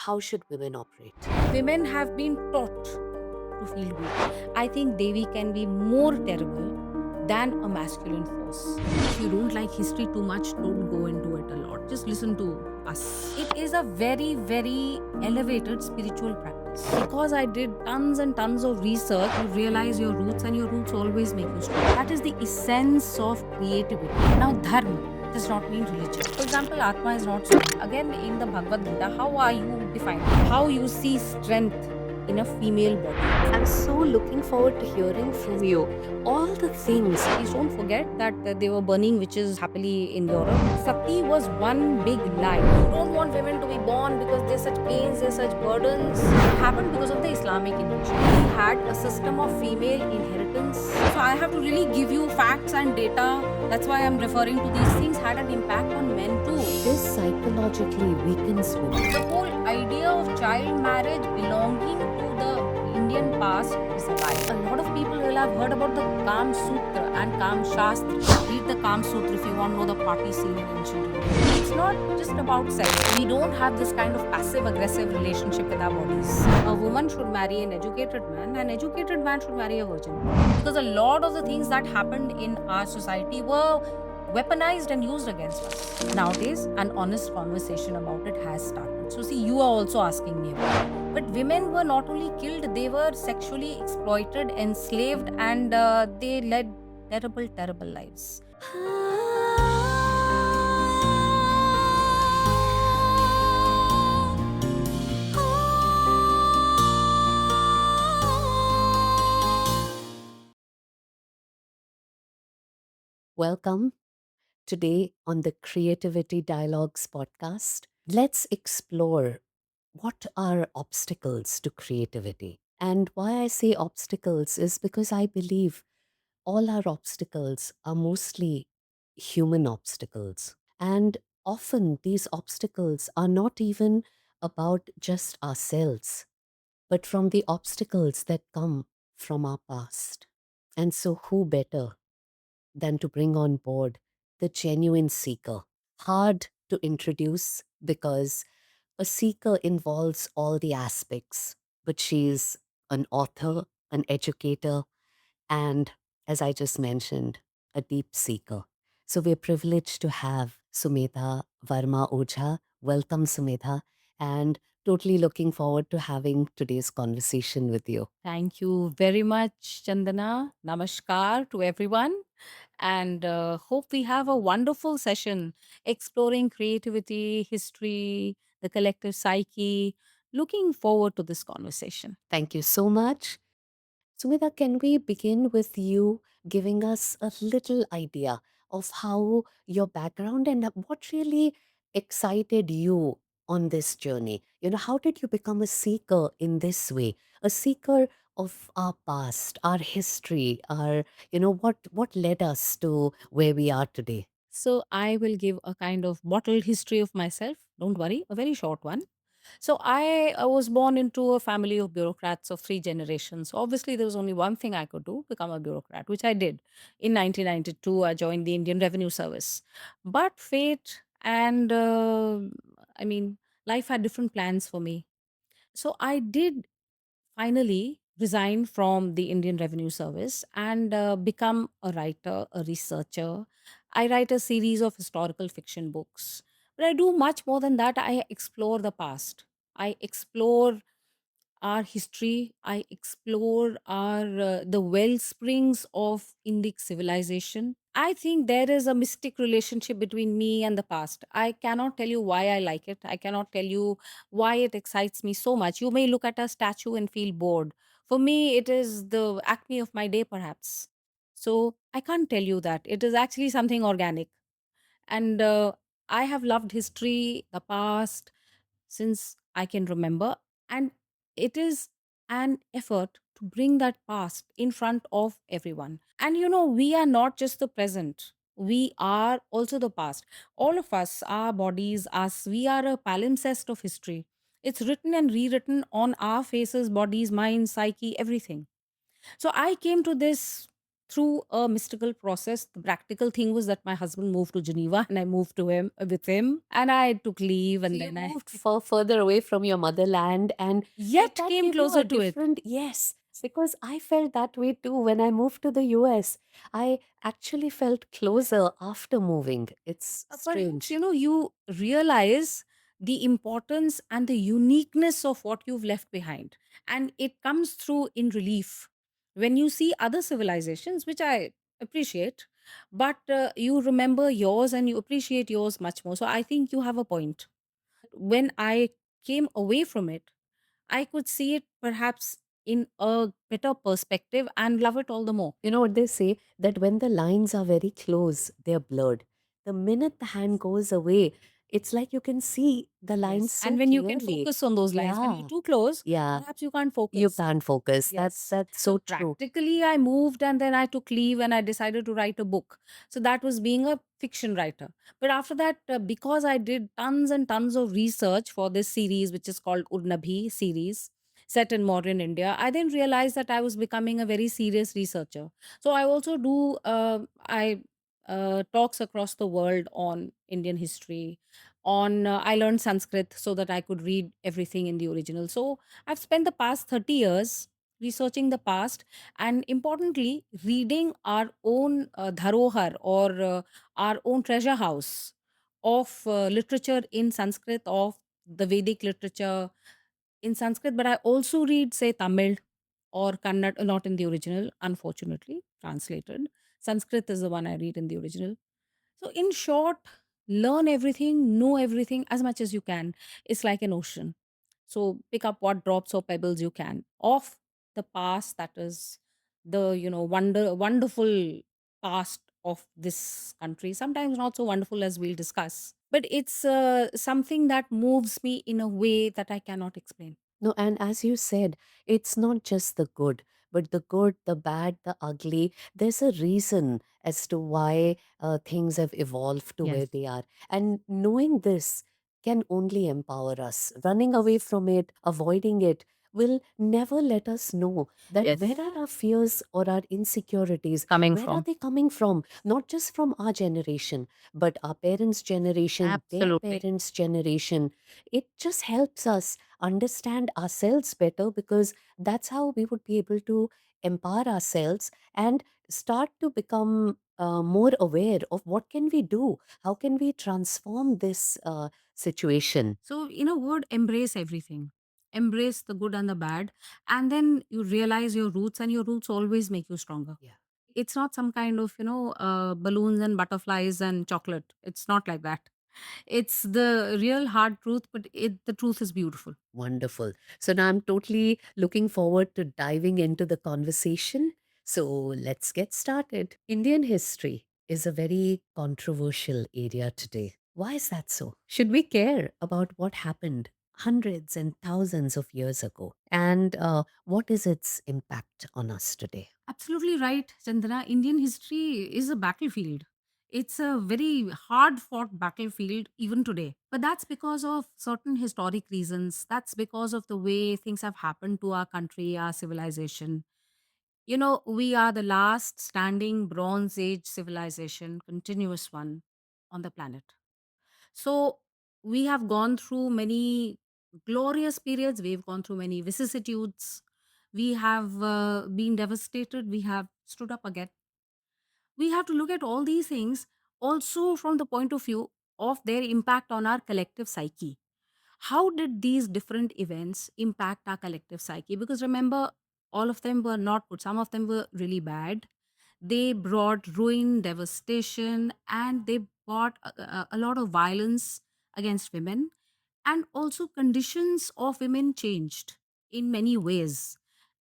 how should women operate? Women have been taught to feel weak. I think Devi can be more terrible than a masculine force. If you don't like history too much, don't go into it a lot. Just listen to us. It is a very, very elevated spiritual practice. Because I did tons and tons of research, you realize your roots, and your roots always make you strong. That is the essence of creativity. Now, dharma does not mean religion. For example, Atma is not strength. Again, in the Bhagavad Gita, how are you defined? How you see strength in a female body. I'm so looking forward to hearing from you all the things. Please don't forget that they were burning witches happily in Europe. Sati was one big lie. You don't want women to be born because there's such pains, there's such burdens. It happened because of the Islamic invasion. We had a system of female inheritance. So I have to really give you facts and data. That's why I'm referring to these things had an impact on men too. This psychologically weakens women. The whole idea of child marriage belonging to the Indian past is a lie. A lot of people will have heard about the Kam Sutra and Kam Shastra. Read the Kam Sutra if you want to know the party scene in ancient India. It's not just about sex. We don't have this kind of passive aggressive relationship with our bodies. A woman should marry an educated man, an educated man should marry a virgin. Because a lot of the things that happened in our society were weaponized and used against us. Nowadays, an honest conversation about it has started. So, see, you are also asking me about it. But women were not only killed, they were sexually exploited, enslaved, and they led terrible, terrible lives. Welcome today on the Creativity Dialogues podcast. Let's explore what are obstacles to creativity. And why I say obstacles is because I believe all our obstacles are mostly human obstacles. And often these obstacles are not even about just ourselves, but from the obstacles that come from our past. And so, who better than to bring on board the genuine seeker? Hard to introduce because a seeker involves all the aspects, but she's an author, an educator, and as I just mentioned, a deep seeker. So we're privileged to have Sumedha Varma Ojha. Welcome, Sumedha, and totally looking forward to having today's conversation with you. Thank you very much, Chandana. Namaskar to everyone. And hope we have a wonderful session exploring creativity, history, the collective psyche. Looking forward to this conversation. Thank you so much. Sumedha, can we begin with you giving us a little idea of how your background and what really excited you on this journey? You know, how did you become a seeker in this way? A seeker of our past, our history, our, what led us to where we are today? So, I will give a kind of bottled history of myself. Don't worry, a very short one. So I was born into a family of bureaucrats of three generations. So obviously, there was only one thing I could do, become a bureaucrat, which I did. In 1992, I joined the Indian Revenue Service. But fate and, I mean, life had different plans for me. So I did finally resign from the Indian Revenue Service and become a writer, a researcher. I write a series of historical fiction books. But I do much more than that. I explore the past. I explore our history. I explore our the well springs of Indic civilization. I think there is a mystic relationship between me and the past. I cannot tell you why I like it. I cannot tell you why it excites me so much. You may look at a statue and feel bored. For me, it is the acme of my day, perhaps. So I can't tell you that. It is actually something organic. And I have loved history, the past, since I can remember. And it is an effort to bring that past in front of everyone. And we are not just the present, we are also the past. All of us, our bodies, us, we are a palimpsest of history. It's written and rewritten on our faces, bodies, minds, psyche, everything. So I came to this through a mystical process. The practical thing was that my husband moved to Geneva and I moved to him with him, and I took leave, So and you then I moved further away from your motherland, and did yet that came give you a closer to it. different? Yes, because I felt that way too when I moved to the US. I actually felt closer after moving. It's Perhaps, strange. you realize the importance and the uniqueness of what you've left behind. And it comes through in relief when you see other civilizations, which I appreciate, but you remember yours and you appreciate yours much more. So I think you have a point. When I came away from it, I could see it perhaps in a better perspective and love it all the more. You know what they say? That when the lines are very close, they're blurred. The minute the hand goes away, it's like you can see the lines Yes. And so when you can clearly. focus on those lines, when you're Yeah, too close, yeah. perhaps you can't You focus. can't focus. Yes. That's So so true. practically, I moved and then I took leave and I decided to write a book. So that was being a fiction writer. But after that, because I did tons and tons of research for this series, which is called Urnabhi series, set in modern India, I then realized that I was becoming a very serious researcher. So I also do I talks across the world on Indian history. On I learned Sanskrit so that I could read everything in the original. So I've spent the past 30 years researching the past and importantly reading our own dharohar or our own treasure house of literature in Sanskrit, of the Vedic literature in Sanskrit. But I also read, say, Tamil or Kannada, not in the original, unfortunately, translated. Sanskrit is the one I read in the original. So, in short, learn everything, know everything as much as you can. It's like an ocean. So, pick up what drops or pebbles you can of the past, that is the wonderful past of this country. Sometimes not so wonderful, as we'll discuss, but it's something that moves me in a way that I cannot explain. No, and as you said, it's not just the good, the bad, the ugly. There's a reason as to why things have evolved to where Yes. they are. And knowing this can only empower us. Running away from it, avoiding it, will never let us know that where Yes. are our fears or our insecurities, Coming where are from. they coming from? Not just from our generation, but our parents' generation, their Absolutely. parents' generation. It just helps us understand ourselves better, because that's how we would be able to empower ourselves and start to become more aware of what can we do, how can we transform this situation. So, in a word, embrace everything. Embrace the good and the bad. And then you realize your roots, and your roots always make you stronger. Yeah. It's not some kind of, balloons and butterflies and chocolate. It's not like that. It's the real hard truth, but the truth is beautiful. Wonderful. So now I'm totally looking forward to diving into the conversation. So let's get started. Indian history is a very controversial area today. Why is that so? Should we care about what happened hundreds and thousands of years ago? And what is its impact on us today? Absolutely right, Chandana. Indian history is a battlefield. It's a very hard fought battlefield even today. But that's because of certain historic reasons. That's because of the way things have happened to our country, our civilization. We are the last standing Bronze Age civilization, continuous one on the planet. So we have gone through many glorious periods, we've gone through many vicissitudes, we have been devastated, we have stood up again. We have to look at all these things also from the point of view of their impact on our collective psyche. How did these different events impact our collective psyche? Because remember, all of them were not good, some of them were really bad. They brought ruin, devastation, and they brought a lot of violence against women. And also, conditions of women changed in many ways.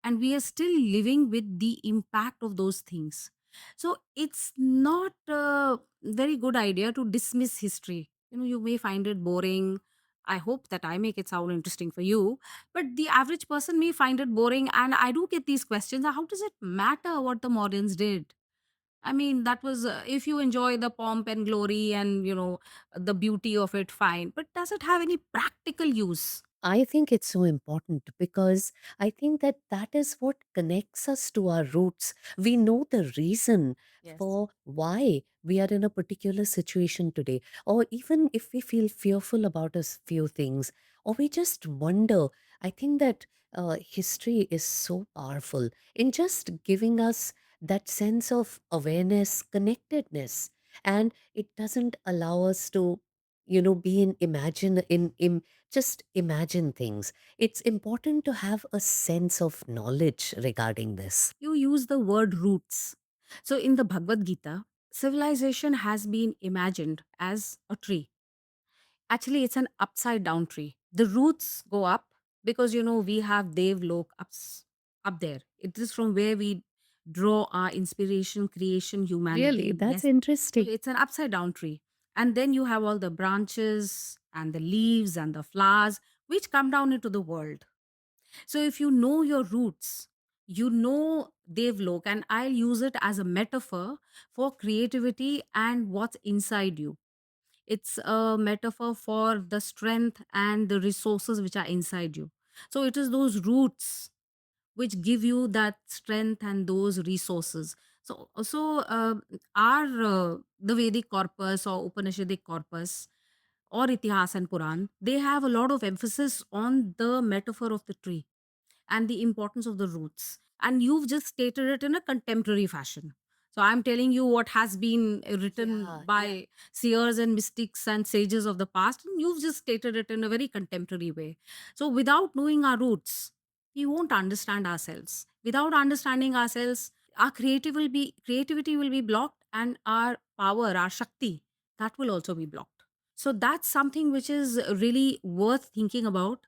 And we are still living with the impact of those things. So, it's not a very good idea to dismiss history. You may find it boring. I hope that I make it sound interesting for you, but the average person may find it boring. And I do get these questions: how does it matter what the moderns did? I mean, that was, if you enjoy the pomp and glory and, the beauty of it, fine. But does it have any practical use? I think it's so important because I think that that is what connects us to our roots. We know the reason Yes. for why we are in a particular situation today, or even if we feel fearful about a few things, or we just wonder. I think that history is so powerful in just giving us that sense of awareness, connectedness, and it doesn't allow us to be in imagine in just imagine things. It's important to have a sense of knowledge regarding this. You use the word roots. So in the Bhagavad Gita, civilization has been imagined as a tree. Actually, it's an upside down tree. The roots go up because we have up there. It is from where we draw our inspiration, creation, Really, humanity. that's Yes. So interesting. it's an upside down tree. And then you have all the branches and the leaves and the flowers which come down into the world. So if you know your roots, you know Devlok, and I'll use it as a metaphor for creativity and what's inside you. It's a metaphor for the strength and the resources which are inside you. So it is those roots which give you that strength and those resources. So our the Vedic corpus or Upanishadic corpus or Itihas and Puran, they have a lot of emphasis on the metaphor of the tree and the importance of the roots. And you've just stated it in a contemporary fashion. So I'm telling you what has been written Yeah, yeah. by seers and mystics and sages of the past, and you've just stated it in a very contemporary way. So without knowing our roots, we won't understand ourselves. Without understanding ourselves, our creativity will be blocked, and our power, our Shakti, that will also be blocked. So that's something which is really worth thinking about.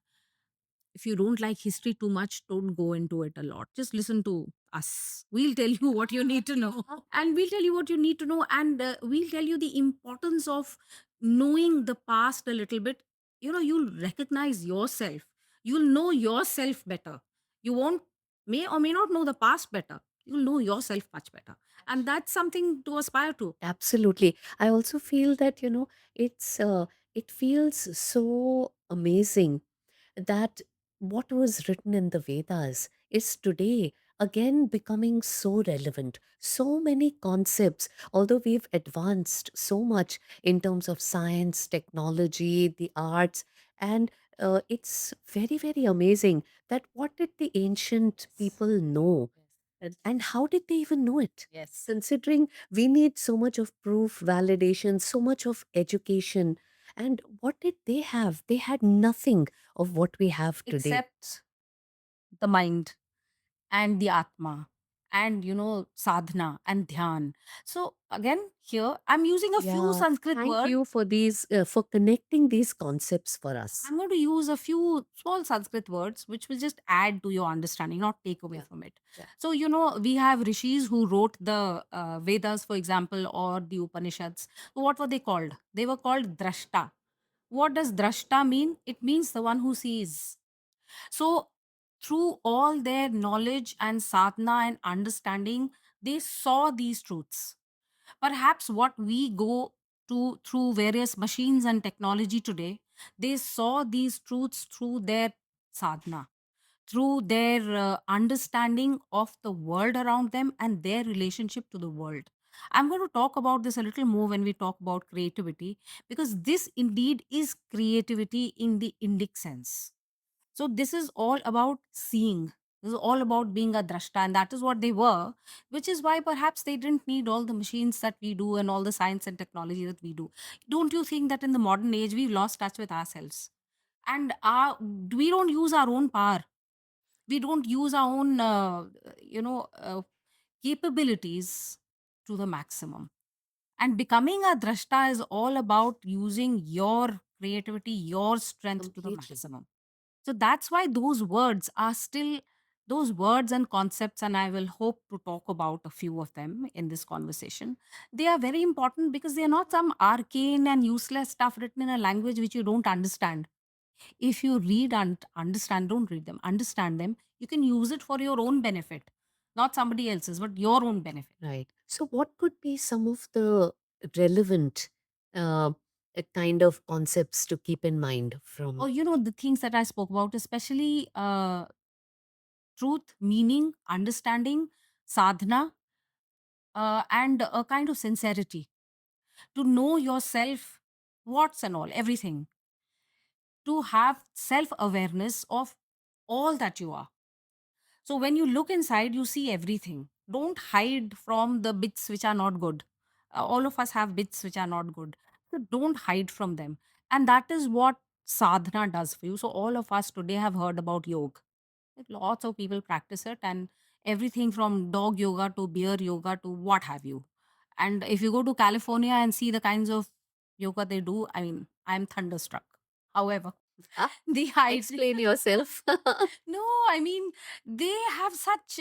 If you don't like history too much, don't go into it a lot. Just listen to us. We'll tell you what you need to know. And we'll tell you what you need to know. And we'll tell you the importance of knowing the past a little bit. You'll recognize yourself. You'll know yourself better. You won't, may or may not know the past better. You'll know yourself much better. And that's something to aspire to. Absolutely. I also feel that, it feels so amazing that what was written in the Vedas is today again becoming so relevant. So many concepts, although we've advanced so much in terms of science, technology, the arts, and it's very, very amazing that what did the ancient Yes. people know? And how did they even know it? Yes. Considering we need so much of proof, validation, so much of education. And what did they have? They had nothing of what we have today. Except the mind and the atma and sadhana and dhyan. So again, here I'm using a few Yeah. Sanskrit Thank words. you for for connecting these concepts for us. I'm going to use a few small Sanskrit words which will just add to your understanding, not take away Yeah. from it. Yeah. So, we have rishis who wrote the Vedas, for example, or the Upanishads. So what were they called? They were called drashta. What does drashta mean? It means the one who sees. So, through all their knowledge and sadhana and understanding, they saw these truths. Perhaps what we go to through various machines and technology today, they saw these truths through their sadhana, through their understanding of the world around them and their relationship to the world. I'm going to talk about this a little more when we talk about creativity, because this indeed is creativity in the Indic sense. So this is all about seeing. This is all about being a drashta, and that is what they were, which is why perhaps they didn't need all the machines that we do and all the science and technology that we do. Don't you think that in the modern age we've lost touch with ourselves? And we don't use our own power. We don't use our own, capabilities to the maximum. And becoming a drashta is all about using your creativity, your strength to the Completely. maximum. So that's why those words are still those words and concepts, and I will hope to talk about a few of them in this conversation. They are very important because they are not some arcane and useless stuff written in a language which you don't understand. If you read and understand, don't read them, understand them, you can use it for your own benefit, not somebody else's, but your own benefit. Right. So, what could be some of the relevant uh, kind of concepts to keep in mind Or, from? the things that I spoke about, especially truth, meaning, understanding, sadhana, and a kind of sincerity to know yourself, what's and all, everything, to have self awareness of all that you are. So when you look inside, you see everything. Don't hide from the bits which are not good. All of us have bits which are not good. So don't hide from them. And that is what sadhana does for you. So all of us today have heard about yoga. Like, lots of people practice it, and everything from dog yoga to bear yoga to what have you. And if you go to California and see the kinds of yoga they do, I mean, I'm thunderstruck. However, Ah, the idea, explain yourself. no, I mean, they have such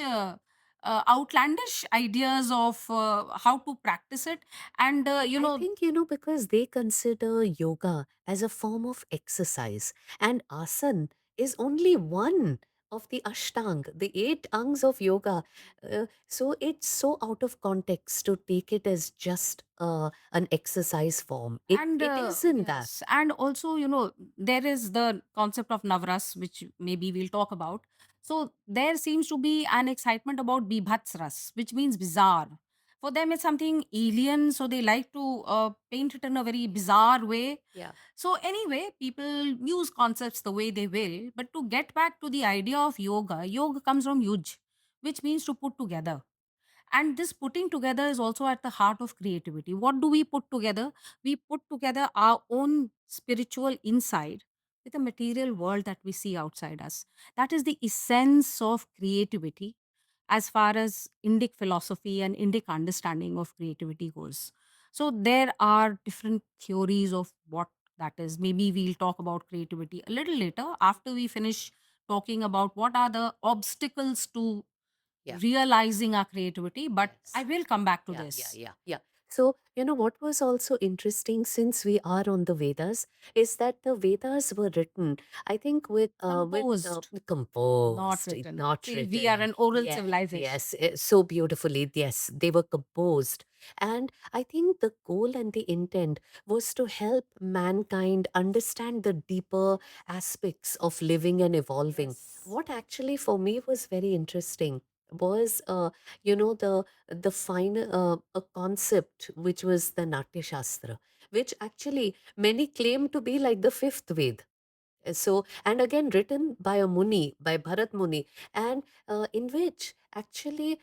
outlandish ideas of how to practice it. And, I think, because they consider yoga as a form of exercise, and asan is only one of the ashtang, the eight angs of yoga. So it's so out of context to take it as just an exercise form. and It isn't that. yes, and also, there is the concept of navras, which maybe we'll talk about. So there seems to be an excitement about bibhatsras, which means bizarre. For them, it's something alien, so they like to paint it in a very bizarre way. Yeah. So anyway, people use concepts the way they will. But to get back to the idea of yoga, yoga comes from yuj, which means to put together. And this putting together is also at the heart of creativity. What do we put together? We put together our own spiritual inside with the material world that we see outside us. That is the essence of creativity as far as Indic philosophy and Indic understanding of creativity goes. So there are different theories of what that is. Maybe we'll talk about creativity a little later after we finish talking about what are the obstacles to Yeah. realizing our creativity, but I Yes. will come back to Yeah, yeah, this. yeah, yeah. So, what was also interesting, since we are on the Vedas, is that the Vedas were written, I think, with Composed, not composed, written. not See, we are written. an oral Yes, civilization. yes, so beautifully. Yes, they were composed. And I think the goal and the intent was to help mankind understand the deeper aspects of living and evolving. Yes. What actually for me was very interesting was, the final a concept which was the Natya Shastra, which actually many claim to be like the fifth Ved. So, and again written by a Muni, by Bharat Muni, and in which actually,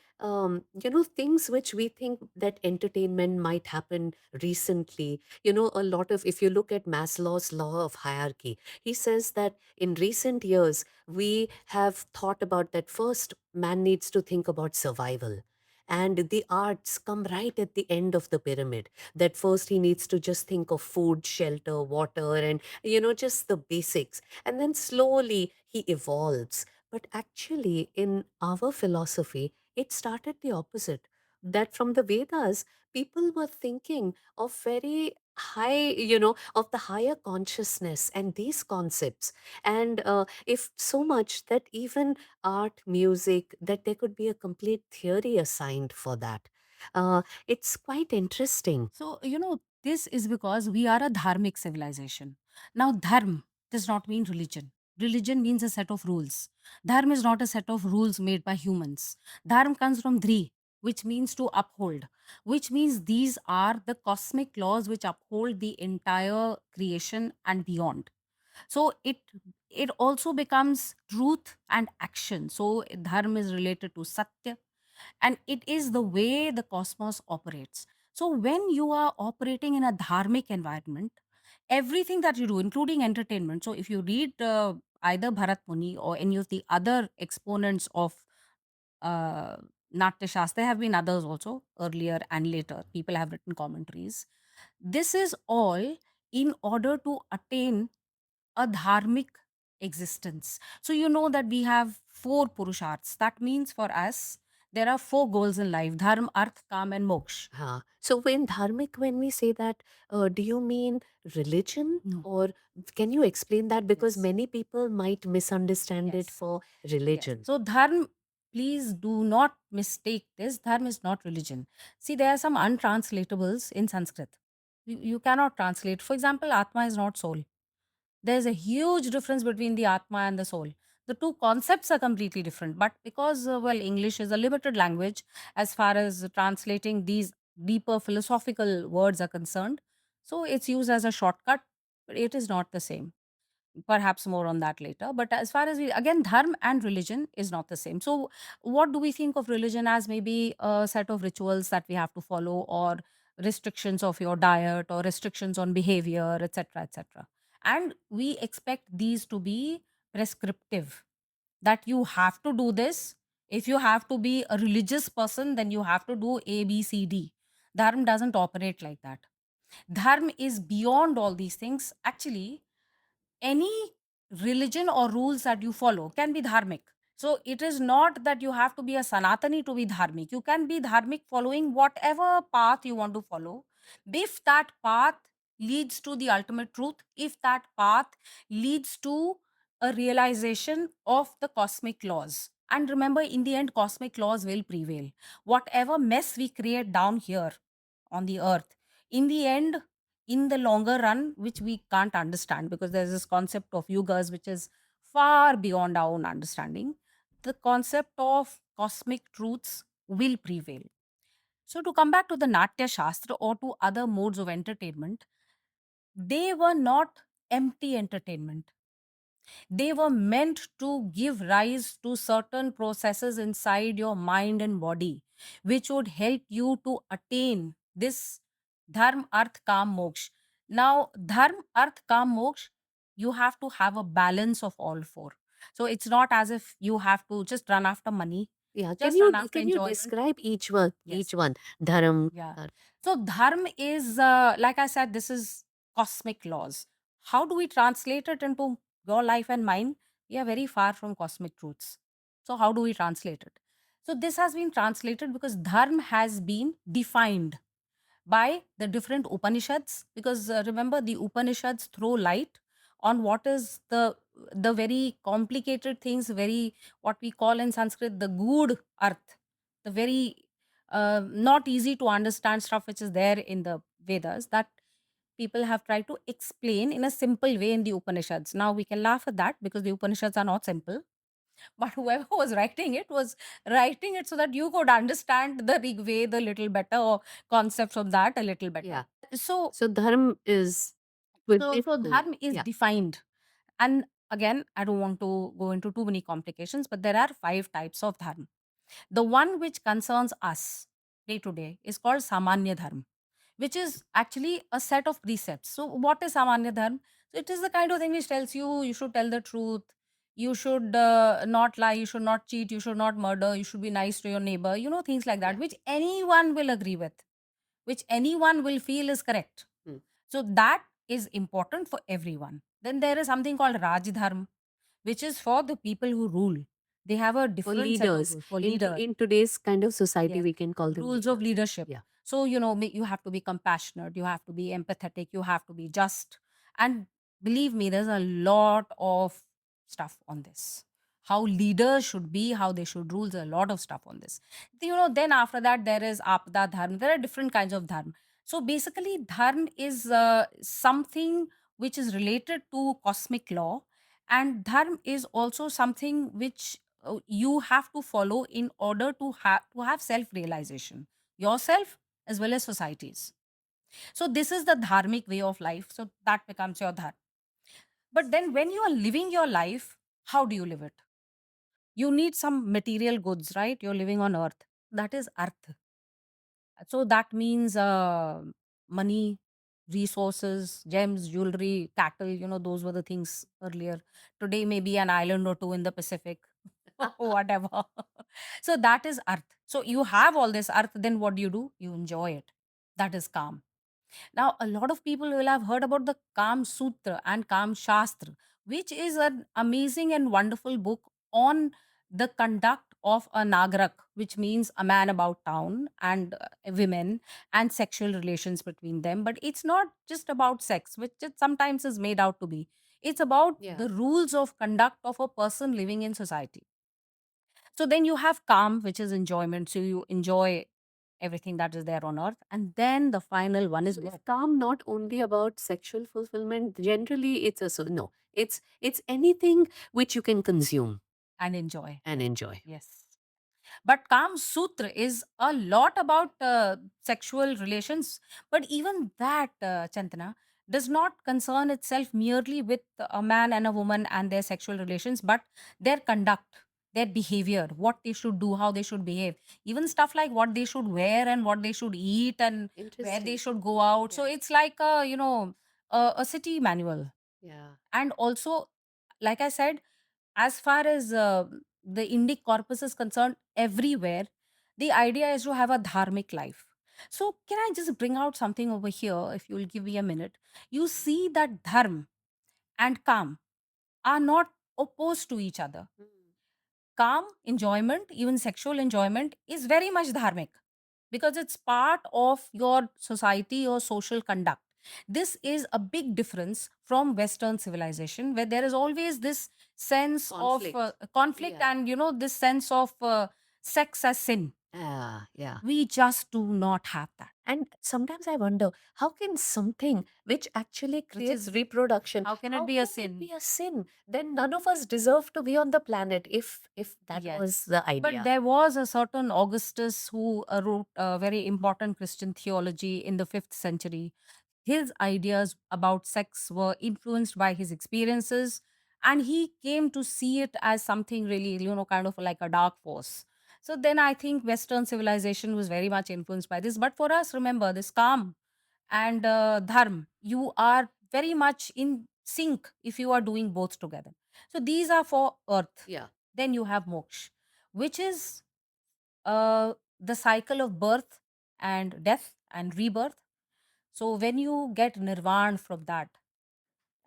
things which we think that entertainment might happen recently, a lot of, if you look at Maslow's law of hierarchy, he says that in recent years, we have thought about that first man needs to think about survival. And the arts come right at the end of the pyramid. That first he needs to just think of food, shelter, water, and just the basics. And then slowly he evolves. But actually, in our philosophy, it started the opposite. That from the Vedas, people were thinking of very high, of the higher consciousness and these concepts. And if so much that even art, music, that there could be a complete theory assigned for that. It's quite interesting. So, this is because we are a dharmic civilization. Now, dharm does not mean religion. Religion means a set of rules. Dharma is not a set of rules made by humans. Dharma comes from dri, which means to uphold, which means these are the cosmic laws which uphold the entire creation and beyond. So it also becomes truth and action. So dharma is related to satya, and it is the way the cosmos operates. So when you are operating in a dharmic environment, everything that you do, including entertainment, so if you read either Bharat Muni or any of the other exponents of uh, Natya Shastra, there have been others also earlier and later, people have written commentaries. This is all in order to attain a dharmic existence. So you know that we have four purusharths. That means for us, there are four goals in life: dharma, arth, kam, and moksha. So when dharmic, when we say that, do you mean religion, No. or can you explain that? Because Yes. many people might misunderstand it Yes. for Yes. religion. So dharma, please do not mistake this. Dharma is not religion. See, there are some untranslatables in Sanskrit. You cannot translate. For example, Atma is not soul. There's a huge difference between the Atma and the soul. The two concepts are completely different. But because, well, English is a limited language as far as translating these deeper philosophical words are concerned, so it's used as a shortcut, but it is not the same. Perhaps more on that later. But as far as we, again, dharma and religion is not the same. So what do we think of religion as? Maybe a set of rituals that we have to follow, or restrictions of your diet, or restrictions on behavior, etc., etc. And we expect these to be prescriptive, that you have to do this. If you have to be a religious person, then you have to do A, B, C, D. Dharma doesn't operate like that. Dharma is beyond all these things. Actually, any religion or rules that you follow can be dharmic. So it is not that you have to be a Sanatani to be dharmic. You can be dharmic following whatever path you want to follow. If that path leads to the ultimate truth, if that path leads to a realization of the cosmic laws. And remember, in the end, cosmic laws will prevail. Whatever mess we create down here on the earth, in the end, in the longer run, which we can't understand because there's this concept of yugas which is far beyond our own understanding, the concept of cosmic truths will prevail. So, to come back to the Natya Shastra or to other modes of entertainment, they were not empty entertainment. They were meant to give rise to certain processes inside your mind and body, which would help you to attain this dharma, arth, kam, moksha. Now, dharma, arth, kam, moksha, you have to have a balance of all four. So it's not as if you have to just run after money, Yeah, just run after can you enjoyment. describe each one? Yes. Dharam. Yeah. Dhar- So dharma is, like I said, this is cosmic laws. How do we translate it into your life and mine? We are very far from cosmic truths. So how do we translate it? So this has been translated because dharma has been defined by the different Upanishads, because remember, the Upanishads throw light on what is the very complicated things, very, what we call in Sanskrit, the good earth, the very not easy to understand stuff which is there in the Vedas, that people have tried to explain in a simple way in the Upanishads. Now we can laugh at that because the Upanishads are not simple, but whoever was writing it so that you could understand the Rig Veda a little better, or concepts of that a little Yeah. better. So, So Dharam is within so the, dharma is yeah. defined. And again, I don't want to go into too many complications, but there are 5 types of dharma. The one which concerns us day to day is called Samanya Dharma, which is actually a set of precepts. So, what is Samanya Dharma? So, it is the kind of thing which tells you should tell the truth, you should not lie, you should not cheat, you should not murder, you should be nice to your neighbor, things like that, Yeah. which anyone will agree with, which anyone will feel is correct. Hmm. So, that is important for everyone. Then there is something called Raj Dharma, which is for the people who rule. They have a For different set of leaders. rules for leaders. In today's kind of society, Yes. we can call them Rules of leaders. leadership. Yeah. So, you have to be compassionate, you have to be empathetic, you have to be just. And believe me, there's a lot of stuff on this. How leaders should be, how they should rule, there's a lot of stuff on this. Then after that, there is Apda Dharma. There are different kinds of Dharma. So basically, Dharma is something which is related to cosmic law. And Dharma is also something which you have to follow in order to have self realization, yourself as well as societies. So this is the dharmic way of life, so that becomes your dharma. But then when you are living your life, how do you live it? You need some material goods, right? You're living on earth, that is arth. So that means money, resources, gems, jewelry, cattle, those were the things earlier. Today, maybe an island or two in the Pacific, whatever. So that is earth. So you have all this earth, then what do? You enjoy it. That is calm. Now, a lot of people will have heard about the Kam Sutra and Kam Shastra, which is an amazing and wonderful book on the conduct of a Nagarak, which means a man about town, and women, and sexual relations between them. But it's not just about sex, which it sometimes is made out to be. It's about Yeah. the rules of conduct of a person living in society. So then you have calm, which is enjoyment. So you enjoy. everything that is there on earth. And then the final one is So is work calm not only about sexual fulfillment? Generally, it's a no. It's anything which you can consume and enjoy. and enjoy. Yes. But Kam Sutra is a lot about sexual relations. But even that, Chantana, does not concern itself merely with a man and a woman and their sexual relations, but their conduct, their behavior, what they should do, how they should behave. Even stuff like what they should wear and what they should eat and where they Interesting. should go out. So Yeah. it's like a city manual. Yeah. And also, like I said, as far as the Indic corpus is concerned, everywhere, the idea is to have a dharmic life. So, can I just bring out something over here, if you'll give me a minute? You see that dharm and kam are not opposed to each other. Mm. Calm, enjoyment, even sexual enjoyment, is very much dharmic because it's part of your society or social conduct. This is a big difference from Western civilization, where there is always this sense of Conflict. conflict Yeah. and this sense of sex as sin. Yeah. We just do not have that. And sometimes I wonder, how can something which actually Which creates is, reproduction, how can it how be a can it sin? be a sin? Then none of us deserve to be on the planet if that was Yes. the But idea. there was a certain Augustus who wrote a very important Christian theology in the 5th century. His ideas about sex were influenced by his experiences, and he came to see it as something really, kind of like a dark force. So then I think Western civilization was very much influenced by this. But for us, remember this calm and dharm, you are very much in sync if you are doing both together. So these are for earth. Yeah. Then you have moksha, which is the cycle of birth and death and rebirth. So when you get nirvana from that,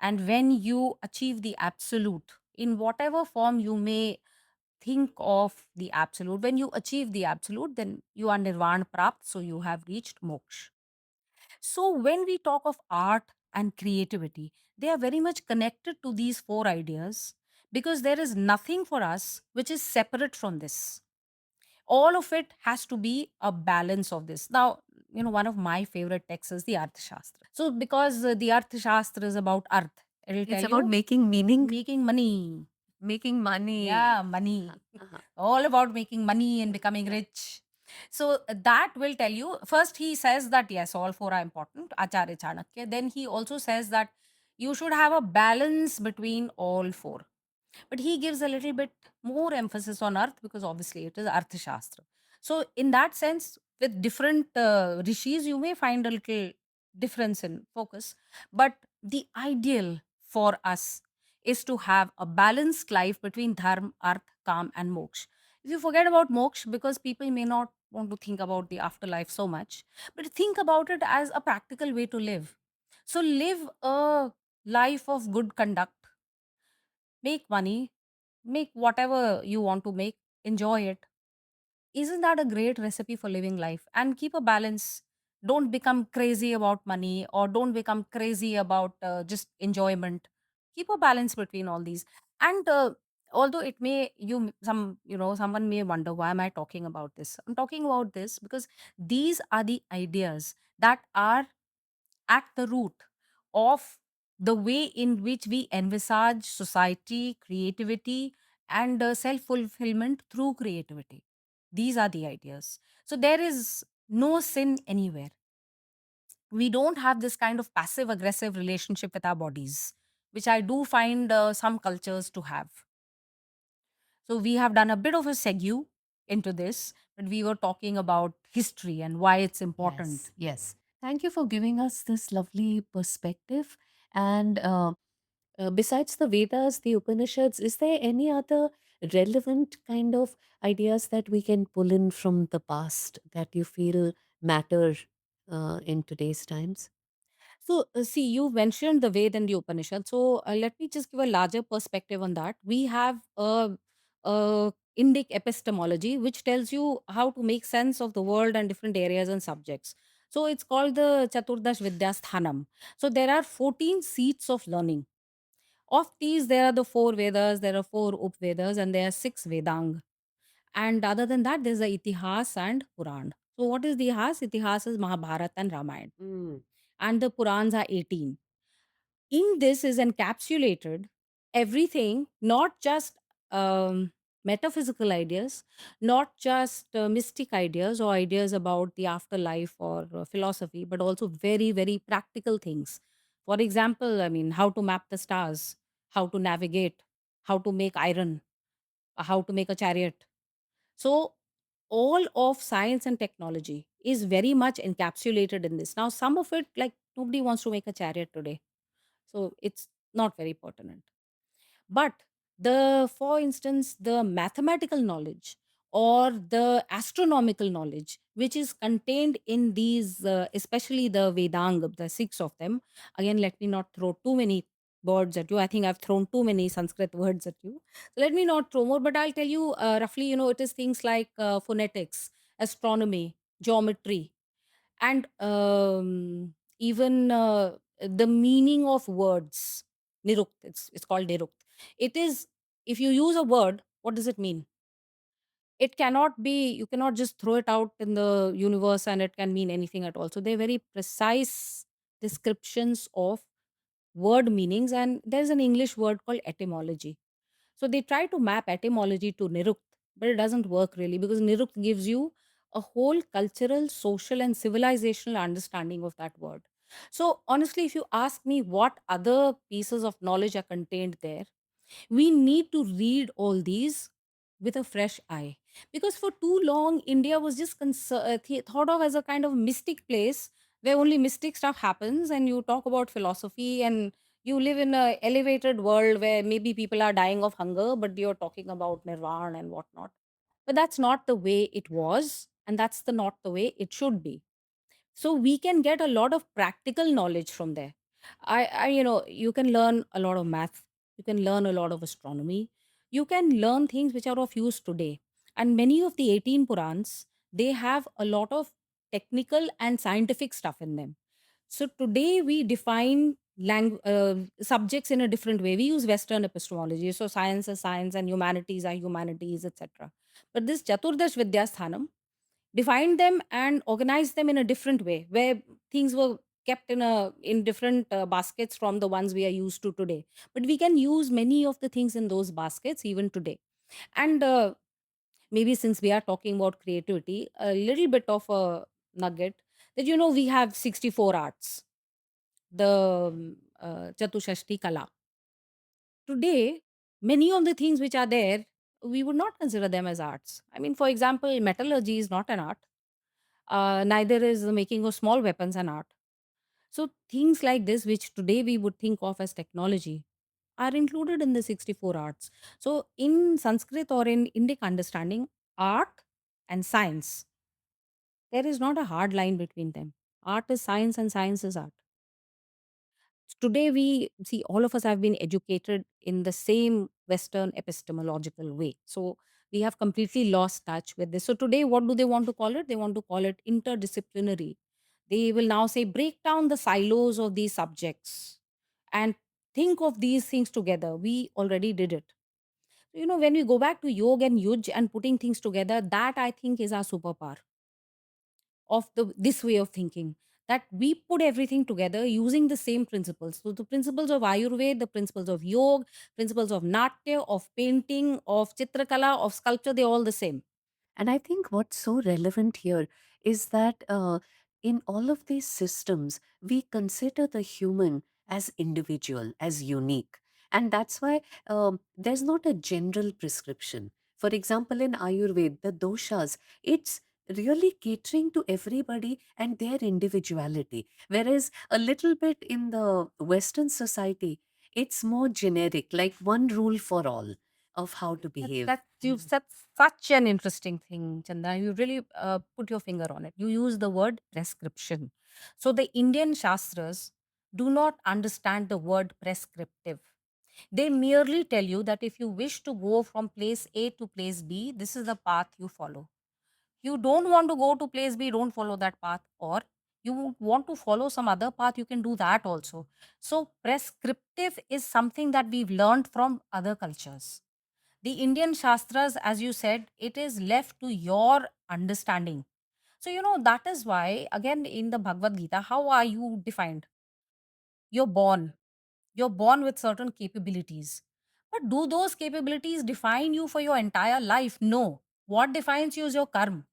and when you achieve the absolute in whatever form you may think of the absolute, when you achieve the absolute, then you are nirvana prapt, so you have reached moksha. So when we talk of art and creativity, they are very much connected to these four ideas because there is nothing for us which is separate from this. All of it has to be a balance of this. Now, one of my favorite texts is the Arthashastra. So, because the Arthashastra is about Arth, it'll It's tell about you making meaning, making money. making money. Yeah, Uh-huh. money. Uh-huh. All about making money and becoming Yeah. rich. So that will tell you. First, he says that yes, all four are important. Acharya Chanakya. Then he also says that you should have a balance between all four. But he gives a little bit more emphasis on earth because obviously it is Arthashastra. So, in that sense, with different rishis, you may find a little difference in focus. But the ideal for us is to have a balanced life between dharma, arth, kam, and moksha. If you forget about moksha, because people may not want to think about the afterlife so much, but think about it as a practical way to live. So, live a life of good conduct, make money, make whatever you want to make, enjoy it. Isn't that a great recipe for living life? And keep a balance. Don't become crazy about money or don't become crazy about just enjoyment. Keep a balance between all these. And although it may, someone may wonder, why am I talking about this? I'm talking about this because these are the ideas that are at the root of the way in which we envisage society, creativity, and self fulfillment through creativity. These are the ideas. So there is no sin anywhere. We don't have this kind of passive aggressive relationship with our bodies, which I do find some cultures to have. So we have done a bit of a segue into this, but we were talking about history and why it's important. Yes, yes. Thank you for giving us this lovely perspective. And besides the Vedas, the Upanishads, is there any other relevant kind of ideas that we can pull in from the past that you feel matter in today's times? So, see, you mentioned the Ved and the Upanishad. So, let me just give a larger perspective on that. We have a Indic epistemology, which tells you how to make sense of the world and different areas and subjects. So, it's called the Chaturdash Vidyasthanam. So, there are 14 seats of learning. Of these, there are the four Vedas, there are four Upvedas, and there are six Vedang. And other than that, there's the Itihas and Puran. So what is the Itihas? Itihas is Mahabharata and Ramayana, Mm. and the Purans are 18. In this is encapsulated everything, not just metaphysical ideas, not just mystic ideas or ideas about the afterlife or philosophy, but also very, very practical things. For example, I mean, how to map the stars, how to navigate, how to make iron, how to make a chariot. So, all of science and technology is very much encapsulated in this. Now, some of it, like nobody wants to make a chariot today, so it's not very pertinent. But for instance, the mathematical knowledge or the astronomical knowledge, which is contained in these, especially the Vedanga, the six of them. Again, let me not throw too many words at you. I think I've thrown too many Sanskrit words at you. So let me not throw more, but I'll tell you roughly, it is things like phonetics, astronomy, geometry, and even the meaning of words. Nirukt, it's called nirukt. It is, if you use a word, what does it mean? It cannot be, you cannot just throw it out in the universe and it can mean anything at all. So they're very precise descriptions of word meanings, and there's an English word called etymology. So they try to map etymology to Nirukt, but it doesn't work really, because Nirukt gives you a whole cultural, social, and civilizational understanding of that word. So honestly, if you ask me what other pieces of knowledge are contained there, we need to read all these with a fresh eye, because for too long India was just thought of as a kind of mystic place where only mystic stuff happens, and you talk about philosophy, and you live in a elevated world where maybe people are dying of hunger, but you're talking about nirvana and whatnot. But that's not the way it was, and that's the not the way it should be. So we can get a lot of practical knowledge from there. You can learn a lot of math, you can learn a lot of astronomy, you can learn things which are of use today. And many of the 18 Purans, they have a lot of technical and scientific stuff in them. So today we define subjects in a different way. We use Western epistemology. So science is science and humanities are humanities, etc. But this Chaturdash Vidyasthanam defined them and organized them in a different way, where things were kept in different baskets from the ones we are used to today. But we can use many of the things in those baskets even today. And maybe since we are talking about creativity, a little bit of a nugget that we have 64 arts, the Chatushashti Kala. Today, many of the things which are there, we would not consider them as arts. I mean, for example, metallurgy is not an art. Neither is the making of small weapons an art. So things like this, which today we would think of as technology, are included in the 64 arts. So in Sanskrit or in Indic understanding, art and science, there is not a hard line between them. Art is science and science is art. Today we see all of us have been educated in the same Western epistemological way. So we have completely lost touch with this. So today, what do they want to call it? They want to call it interdisciplinary. They will now say, break down the silos of these subjects and think of these things together. We already did it. When we go back to yoga and yuj and putting things together, that I think is our superpower of this way of thinking, that we put everything together using the same principles. So the principles of Ayurveda, the principles of yoga, principles of natya, of painting, of chitrakala, of sculpture, they're all the same. And I think what's so relevant here is that in all of these systems, we consider the human as individual, as unique. And that's why there's not a general prescription. For example, in Ayurveda, the doshas, it's really catering to everybody and their individuality. Whereas a little bit in the Western society, it's more generic, like one rule for all of how to behave. That you've said such an interesting thing, Chanda. You really put your finger on it. You use the word prescription. So the Indian Shastras do not understand the word prescriptive. They merely tell you that if you wish to go from place A to place B, this is the path you follow. You don't want to go to place B, don't follow that path. Or you want to follow some other path, you can do that also. So, prescriptive is something that we've learned from other cultures. The Indian Shastras, as you said, it is left to your understanding. So, that is why, again, in the Bhagavad Gita, how are you defined? You're born. You're born with certain capabilities. But do those capabilities define you for your entire life? No. What defines you is your karma.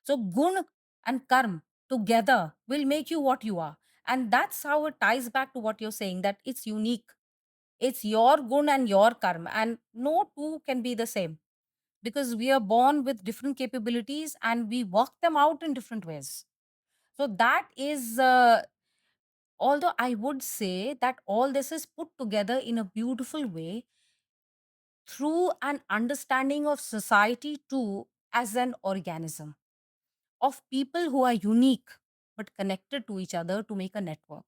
So, gun and karma together will make you what you are. And that's how it ties back to what you're saying, that it's unique. It's your gun and your karma, and no two can be the same, because we are born with different capabilities and we work them out in different ways. So, that is, although I would say that all this is put together in a beautiful way through an understanding of society too as an organism of people who are unique but connected to each other to make a network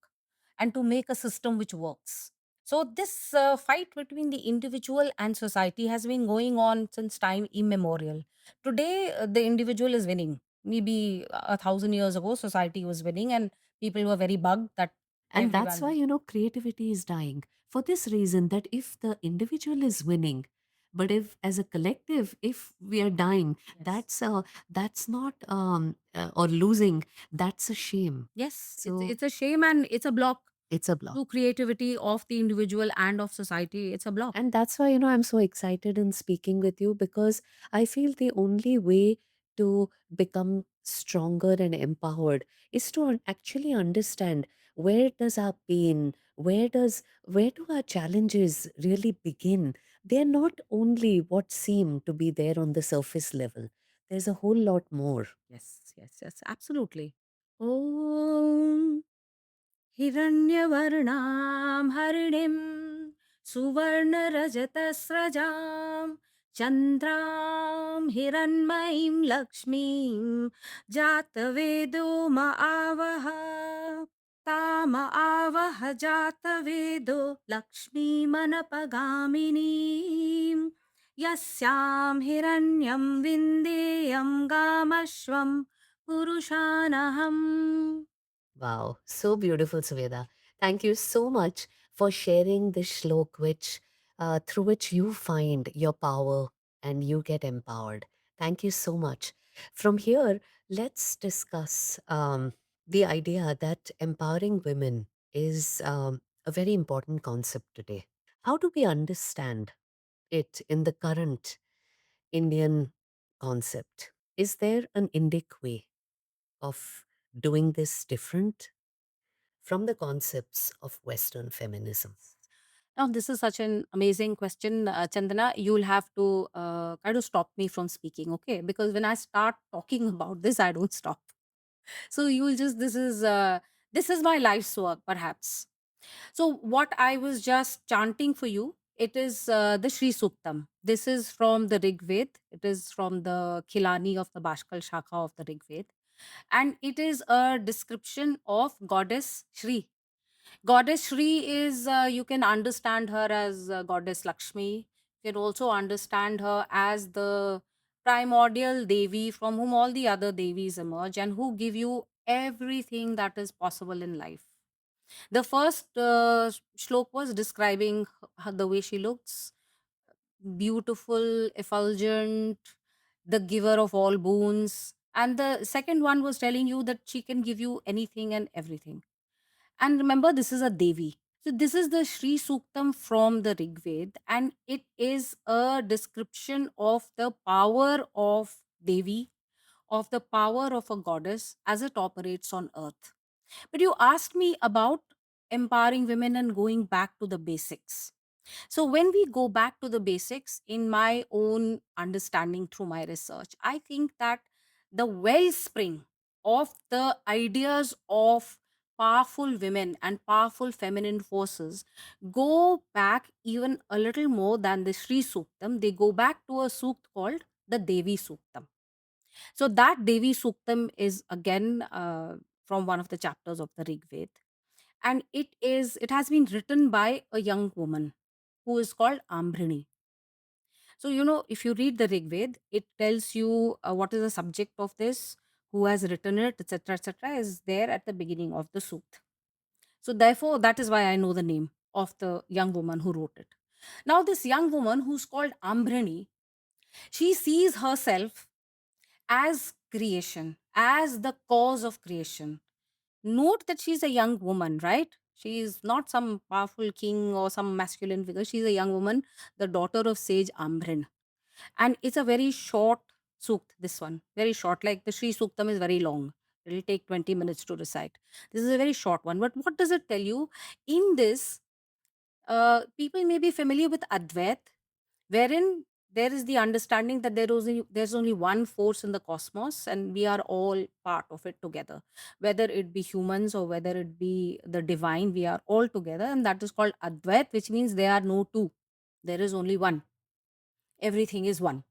and to make a system which works. So, this fight between the individual and society has been going on since time immemorial. Today, the individual is winning. Maybe 1,000 years ago, society was winning, and people were very bugged that And that's everyone. why, creativity is dying. For this reason, that if the individual is winning, but if as a collective, if we are dying, Yes. that's not or losing, that's a shame. Yes, So it's a shame, and it's a block it's a block. to creativity of the individual and of society. It's a block. And that's why, I'm so excited in speaking with you, because I feel the only way to become stronger and empowered is to actually understand where does our pain, where do our challenges really begin? They're not only what seem to be there on the surface level. There's a whole lot more. Yes, yes, yes, absolutely. Om हिरण्यवर्णां हरिणीं सुवर्णरजतस्रजां चन्द्रां हिरण्मयीं लक्ष्मीं जातवेदो म आवह ताम आवह जातवेदो लक्ष्मीमनपगामिनीं यस्यां हिरण्यं विन्देयं गामश्वं पुरुषानहम्. Wow, so beautiful, Suveda. Thank you so much for sharing this shlok, which through which you find your power and you get empowered. Thank you so much. From here, let's discuss the idea that empowering women is a very important concept today. How do we understand it in the current Indian concept? Is there an Indic way of doing this different from the concepts of Western feminism? Now, this is such an amazing question, Chandana. You'll have to kind of stop me from speaking, okay? Because when I start talking about this, I don't stop. So you'll just this is my life's work, perhaps. So what I was just chanting for you, it is the Sri Suktam. This is from the Rig Ved. It is from the Khilani of the Bashkal Shakha of the Rig Ved, and it is a description of goddess Shri. Goddess Shri is, you can understand her as Goddess Lakshmi. You can also understand her as the primordial Devi from whom all the other Devis emerge and who give you everything that is possible in life. The first shlok was describing the way she looks, beautiful, effulgent, the giver of all boons. And the second one was telling you that she can give you anything and everything. And remember, this is a Devi. So, this is the Sri Suktam from the Rig Ved, and it is a description of the power of Devi, of the power of a goddess as it operates on earth. But you asked me about empowering women and going back to the basics. So, when we go back to the basics, in my own understanding through my research, I think that the wellspring of the ideas of powerful women and powerful feminine forces go back even a little more than the Sri Suktam. They go back to a sukt called the Devi Suktam. So, that Devi Suktam is again from one of the chapters of the Rig Ved, and it has been written by a young woman who is called Ambrini. So, if you read the Rig Ved, it tells you what is the subject of this, who has written it, etc., etc., is there at the beginning of the suit. So, therefore, that is why I know the name of the young woman who wrote it. Now, this young woman who's called Ambrini, she sees herself as creation, as the cause of creation. Note that she's a young woman, right? She is not some powerful king or some masculine figure. She's a young woman, the daughter of sage Ambrin. And it's a very short sukt, this one. Very short. Like the Sri Suktam is very long. It'll take 20 minutes to recite. This is a very short one. But what does it tell you? In this, people may be familiar with Advait, wherein there is the understanding that there's only one force in the cosmos and we are all part of it together, whether it be humans or whether it be the divine, we are all together, and that is called Advait, which means there are no two, there is only one, everything is one.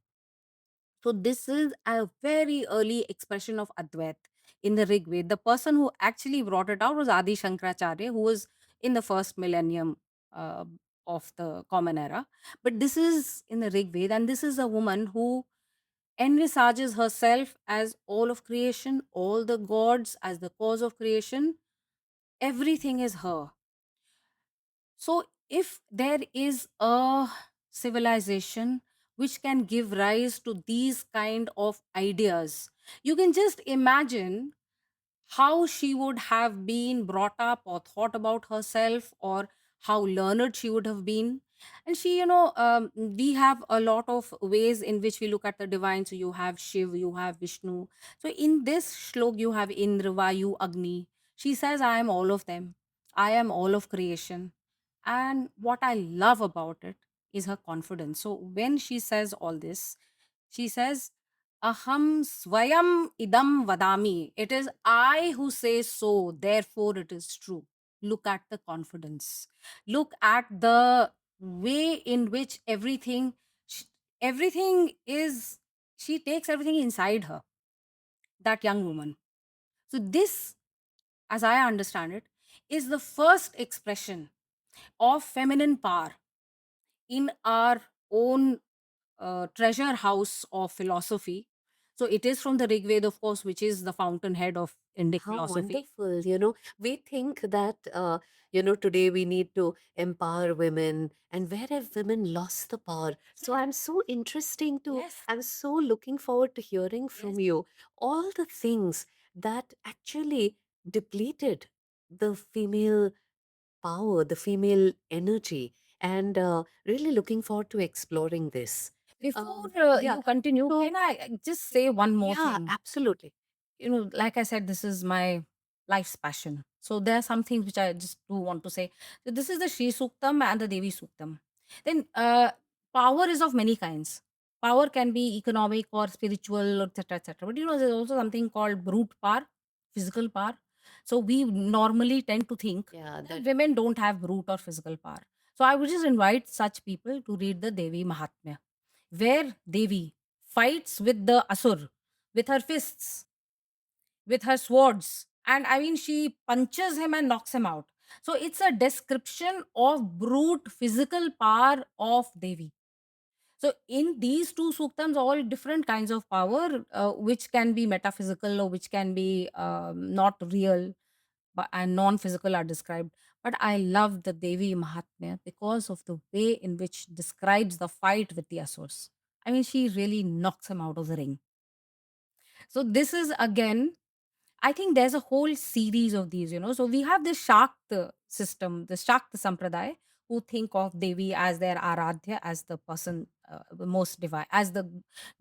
So this is a very early expression of Advait in the Rig Veda. The person who actually brought it out was Adi Shankaracharya, who was in the first millennium uh, of the Common Era. But this is in the Rig Veda, and this is a woman who envisages herself as all of creation, all the gods as the cause of creation. Everything is her. So, if there is a civilization which can give rise to these kind of ideas, you can just imagine how she would have been brought up or thought about herself, or how learned she would have been. And she, we have a lot of ways in which we look at the divine. So you have Shiv, you have Vishnu. So in this shlok you have Indra, Vayu, Agni. She says, I am all of them, I am all of creation. And what I love about it is her confidence. So when she says all this, she says, Aham swayam idam vadami. It is I who say so, therefore it is true. Look at the confidence. Look at the way in which sh- everything is, she takes everything inside her, that young woman. So, this, as I understand it, is the first expression of feminine power in our own treasure house of philosophy. So it is from the Rig Veda, of course, which is the fountainhead of Indic How philosophy. wonderful. We think that, today we need to empower women, and where have women lost the power? So Yes, I'm so looking forward to hearing yes. from you all the things that actually depleted the female power, the female energy, and really looking forward to exploring this. Before Yeah. you continue, So, can I just say one more yeah, thing? absolutely. Like I said, this is my life's passion. So there are some things which I just do want to say. So this is the Shri Suktam and the Devi Suktam. Then power is of many kinds. Power can be economic or spiritual, etc., etc. But there's also something called brute power, physical power. So we normally tend to think Yeah, that that. women don't have brute or physical power. So I would just invite such people to read the Devi Mahatmya, where Devi fights with the Asur with her fists, with her swords. And I mean, she punches him and knocks him out. So it's a description of brute physical power of Devi. So in these two suktams, all different kinds of power, which can be metaphysical or which can be not real, and non-physical are described. But I love the Devi Mahatmya because of the way in which describes the fight with the Asurs. I mean, she really knocks him out of the ring. So this is again, I think there's a whole series of these. So we have this Shakta system, the Shakta Sampradaya, who think of Devi as their Aradhya, as the person most divine, as the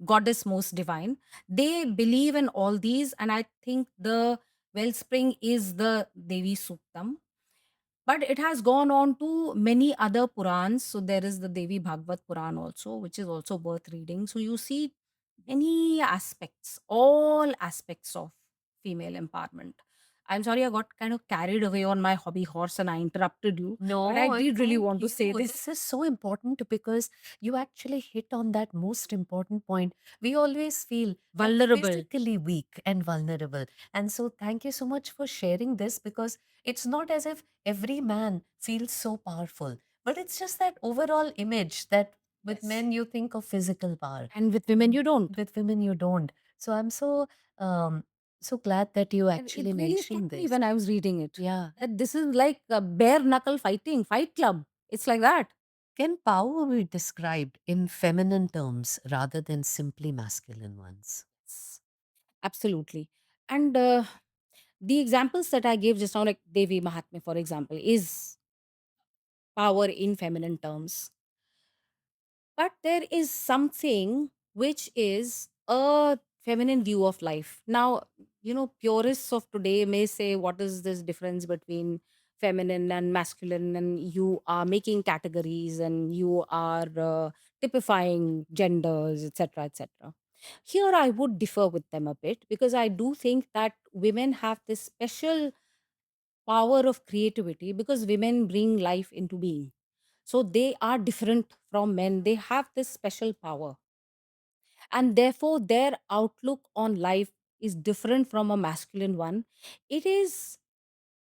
goddess most divine. They believe in all these, and I think the wellspring is the Devi Suktam. But it has gone on to many other Purans. So there is the Devi Bhagavad Puran also, which is also worth reading. So you see many aspects, all aspects of female empowerment. I'm sorry, I got kind of carried away on my hobby horse and I interrupted you, but I No, did really thank want to you. say this. This is so important because you actually hit on that most important point. We always feel Vulnerable. physically weak and vulnerable. And so, thank you so much for sharing this, because it's not as if every man feels so powerful, but it's just that overall image that with Yes. men you think of physical power, And with women, and you don't. with women you don't. So, I'm um, so glad that you And it actually really struck mentioned me this. when I was reading it Yeah. that this is like a bare knuckle fighting, fight club. It's like that. Can power be described in feminine terms rather than simply masculine ones? Yes, absolutely. And the examples that I gave just now, like Devi Mahatmya, for example, is power in feminine terms. But there is something which is a feminine view of life. Now, purists of today may say, what is this difference between feminine and masculine? And you are making categories and you are typifying genders, etc., etc. Here, I would differ with them a bit because I do think that women have this special power of creativity because women bring life into being. So they are different from men. They have this special power. And therefore, their outlook on life is different from a masculine one. It is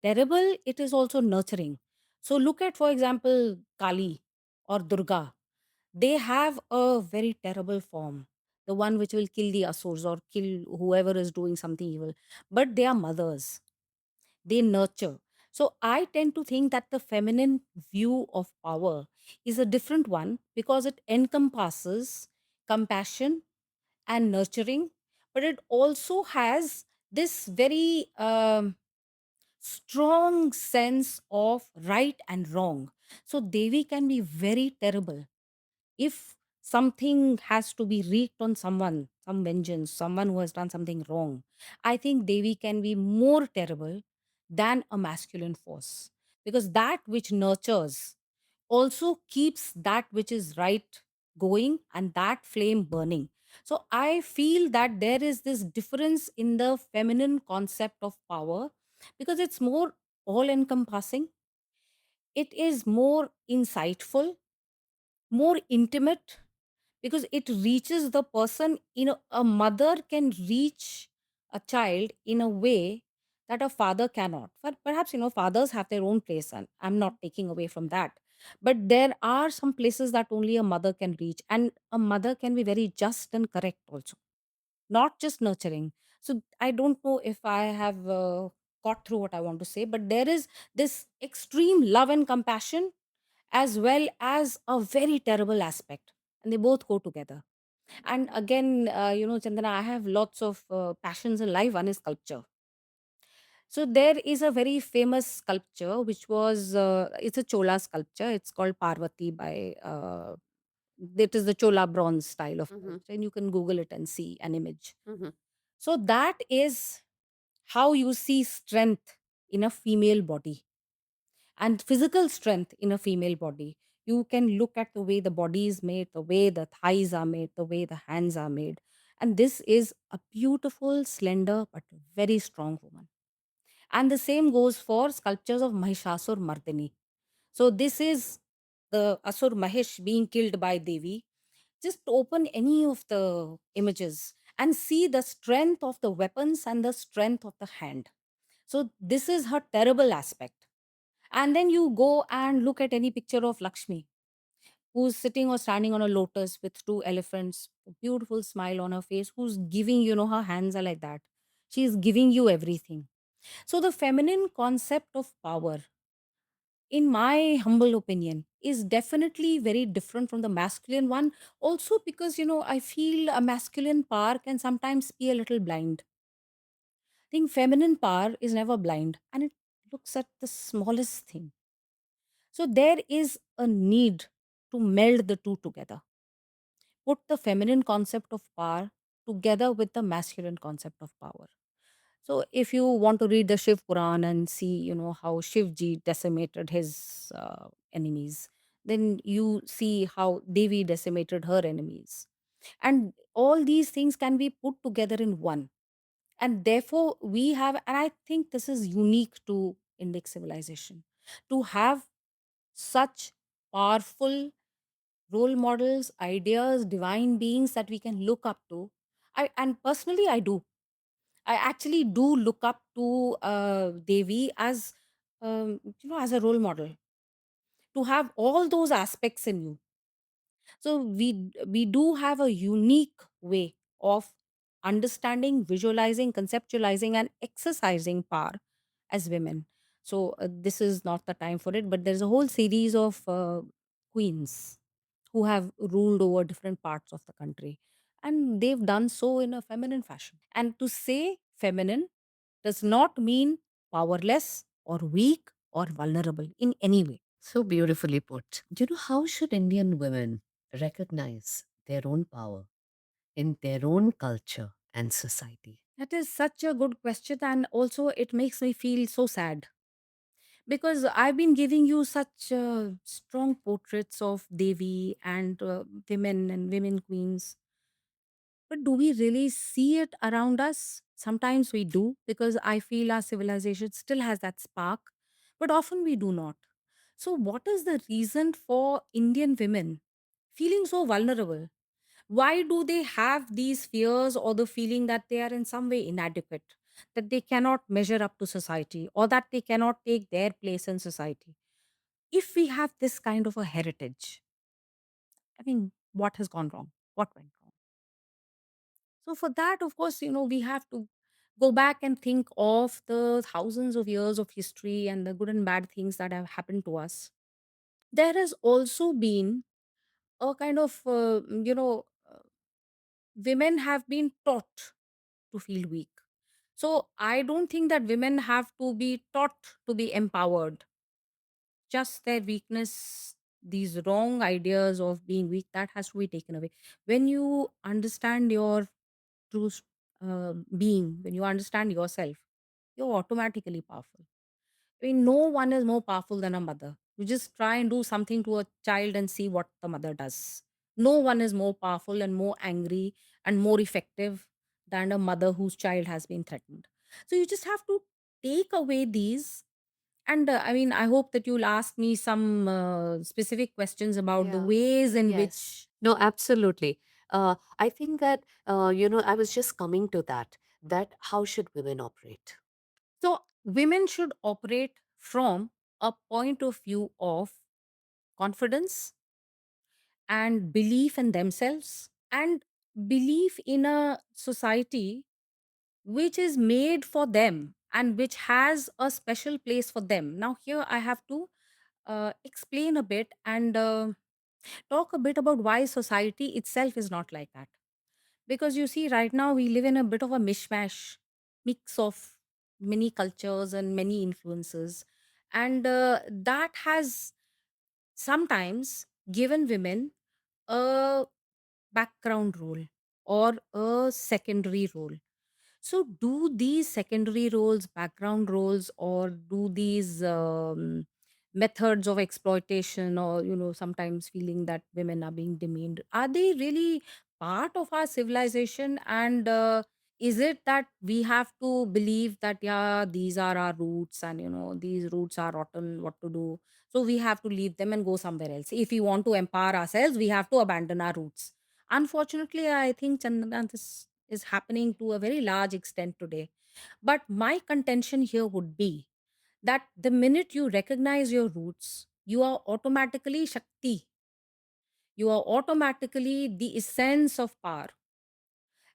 terrible, it is also nurturing. So look at, for example, Kali or Durga. They have a very terrible form, the one which will kill the asurs or kill whoever is doing something evil. But they are mothers, they nurture. So I tend to think that the feminine view of power is a different one because it encompasses compassion and nurturing, but it also has this very strong sense of right and wrong. So Devi can be very terrible if something has to be wreaked on someone, some vengeance, someone who has done something wrong. I think Devi can be more terrible than a masculine force because that which nurtures also keeps that which is right going and that flame burning. So I feel that there is this difference in the feminine concept of power because it's more all encompassing, it is more insightful, more intimate, because it reaches the person. A mother can reach a child in a way that a father cannot. But perhaps fathers have their own place, and I'm not taking away from that, but there are some places that only a mother can reach, and a mother can be very just and correct also, not just nurturing. So I don't know if I have got through what I want to say, but there is this extreme love and compassion as well as a very terrible aspect, and they both go together. And again, Chandana, I have lots of passions in life. One is sculpture. So there is a very famous sculpture which was it's a Chola sculpture. It's called Parvati by it is the Chola bronze style of Mhm, sculpture, and you can Google it and see an image. mhm, So that is how you see strength in a female body and physical strength in a female body. You can look at the way the body is made, the way the thighs are made, the way the hands are made. And this is a beautiful, slender, but very strong woman. And the same goes for sculptures of Mahishasur Mardini. So this is the Asur Mahesh being killed by Devi. Just open any of the images and see the strength of the weapons and the strength of the hand. So this is her terrible aspect. And then you go and look at any picture of Lakshmi, who's sitting or standing on a lotus with two elephants, a beautiful smile on her face, who's giving, her hands are like that. She's giving you everything. So the feminine concept of power, in my humble opinion, is definitely very different from the masculine one. Also, because, I feel a masculine power can sometimes be a little blind. I think feminine power is never blind and it looks at the smallest thing. So there is a need to meld the two together. Put the feminine concept of power together with the masculine concept of power. So if you want to read the Shiv Puran and see, how Shivji decimated his enemies, then you see how Devi decimated her enemies. And all these things can be put together in one. And therefore, we have, and I think this is unique to Indic civilization, to have such powerful role models, ideas, divine beings that we can look up to. And personally, I do. I actually do look up to Devi as as a role model, to have all those aspects in you. So we do have a unique way of understanding, visualizing, conceptualizing, and exercising power as women. So this is not the time for it, but there's a whole series of queens who have ruled over different parts of the country, and they've done so in a feminine fashion. And to say feminine does not mean powerless or weak or vulnerable in any way. So beautifully put. Do you know how should Indian women recognize their own power in their own culture and society? That is such a good question, and also it makes me feel so sad because I've been giving you such strong portraits of Devi and women and women queens. But do we really see it around us? Sometimes we do, because I feel our civilization still has that spark, but often we do not. So, what is the reason for Indian women feeling so vulnerable? Why do they have these fears or the feeling that they are in some way inadequate, that they cannot measure up to society, or that they cannot take their place in society? If we have this kind of a heritage, I mean, what has gone wrong? What went wrong? So, for that, of course, we have to go back and think of the thousands of years of history and the good and bad things that have happened to us. There has also been a kind of, women have been taught to feel weak. So, I don't think that women have to be taught to be empowered. Just their weakness, these wrong ideas of being weak, that has to be taken away. When you understand your true being, when you understand yourself, you're automatically powerful. I mean, no one is more powerful than a mother. You just try and do something to a child and see what the mother does. No one is more powerful and more angry and more effective than a mother whose child has been threatened. So you just have to take away these. And I mean, I hope that you'll ask me some specific questions about the Yeah. ways in Yes. which. No, absolutely. I think that, I was just coming to that how should women operate? So, women should operate from a point of view of confidence and belief in themselves and belief in a society which is made for them and which has a special place for them. Now, here I have to explain a bit and talk a bit about why society itself is not like that. Because you see, right now we live in a bit of a mishmash, mix of many cultures and many influences. And that has sometimes given women a background role or a secondary role. So, do these secondary roles, background roles, or do these methods of exploitation, or sometimes feeling that women are being demeaned, are they really part of our civilization? And is it that we have to believe that, yeah, these are our roots, and these roots are rotten? What to do? So we have to leave them and go somewhere else. If we want to empower ourselves, we have to abandon our roots. Unfortunately, I think, Chandana, this is happening to a very large extent today. But my contention here would be that the minute you recognize your roots, you are automatically Shakti. You are automatically the essence of power.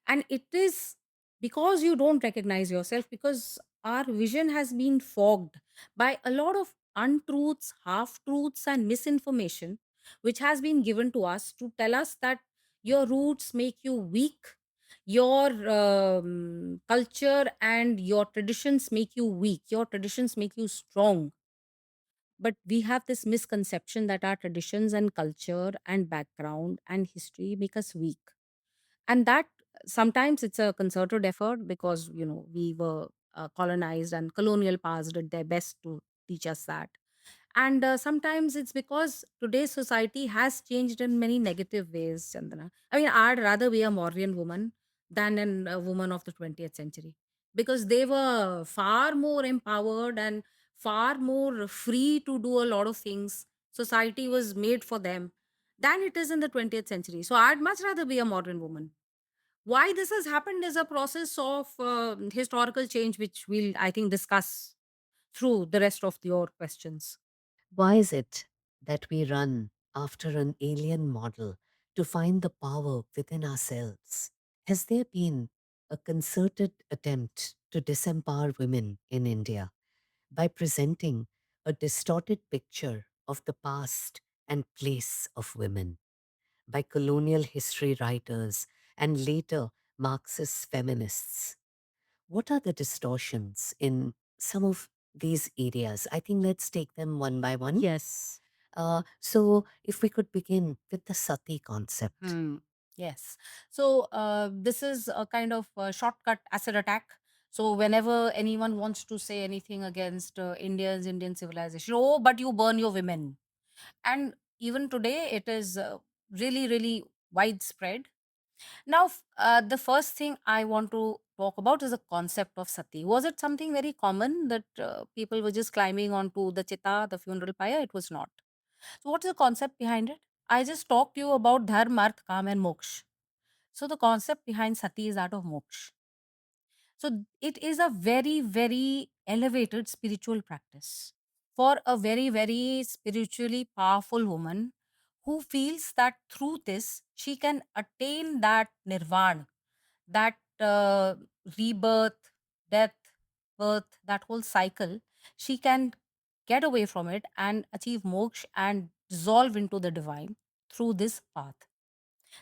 And it is because you don't recognize yourself, because our vision has been fogged by a lot of untruths, half truths, and misinformation, which has been given to us to tell us that your roots make you weak, your culture and your traditions make you weak, your traditions make you strong. But we have this misconception that our traditions and culture and background and history make us weak. And that sometimes it's a concerted effort, because we were colonized and colonial powers did their best to teach us that. And sometimes it's because today's society has changed in many negative ways, Chandana. I mean, I'd rather be a Mauryan woman than a woman of the 20th century, because they were far more empowered and far more free to do a lot of things. Society was made for them than it is in the 20th century. So I'd much rather be a modern woman. Why this has happened is a process of historical change, which we'll, I think, discuss through the rest of your questions. Why is it that we run after an alien model to find the power within ourselves? Has there been a concerted attempt to disempower women in India by presenting a distorted picture of the past and place of women by colonial history writers and later Marxist feminists? what are the distortions in some of these areas? I think let's take them one by one. Yes. So, if we could begin with the sati concept. Hmm. Yes. So this is a kind of shortcut acid attack. So whenever anyone wants to say anything against Indian civilization, oh, but you burn your women. And even today, it is really, really widespread. Now, the first thing I want to talk about is the concept of sati. Was it something very common that people were just climbing onto the chitta, the funeral pyre? It was not. So, what is the concept behind it? I just talked to you about dharma, arth, kam, and moksha. So, the concept behind sati is that of moksha. So, it is a very, very elevated spiritual practice for a very, very spiritually powerful woman who feels that through this she can attain that nirvana, that rebirth, death, birth, that whole cycle. She can get away from it and achieve moksha and dissolve into the divine through this path.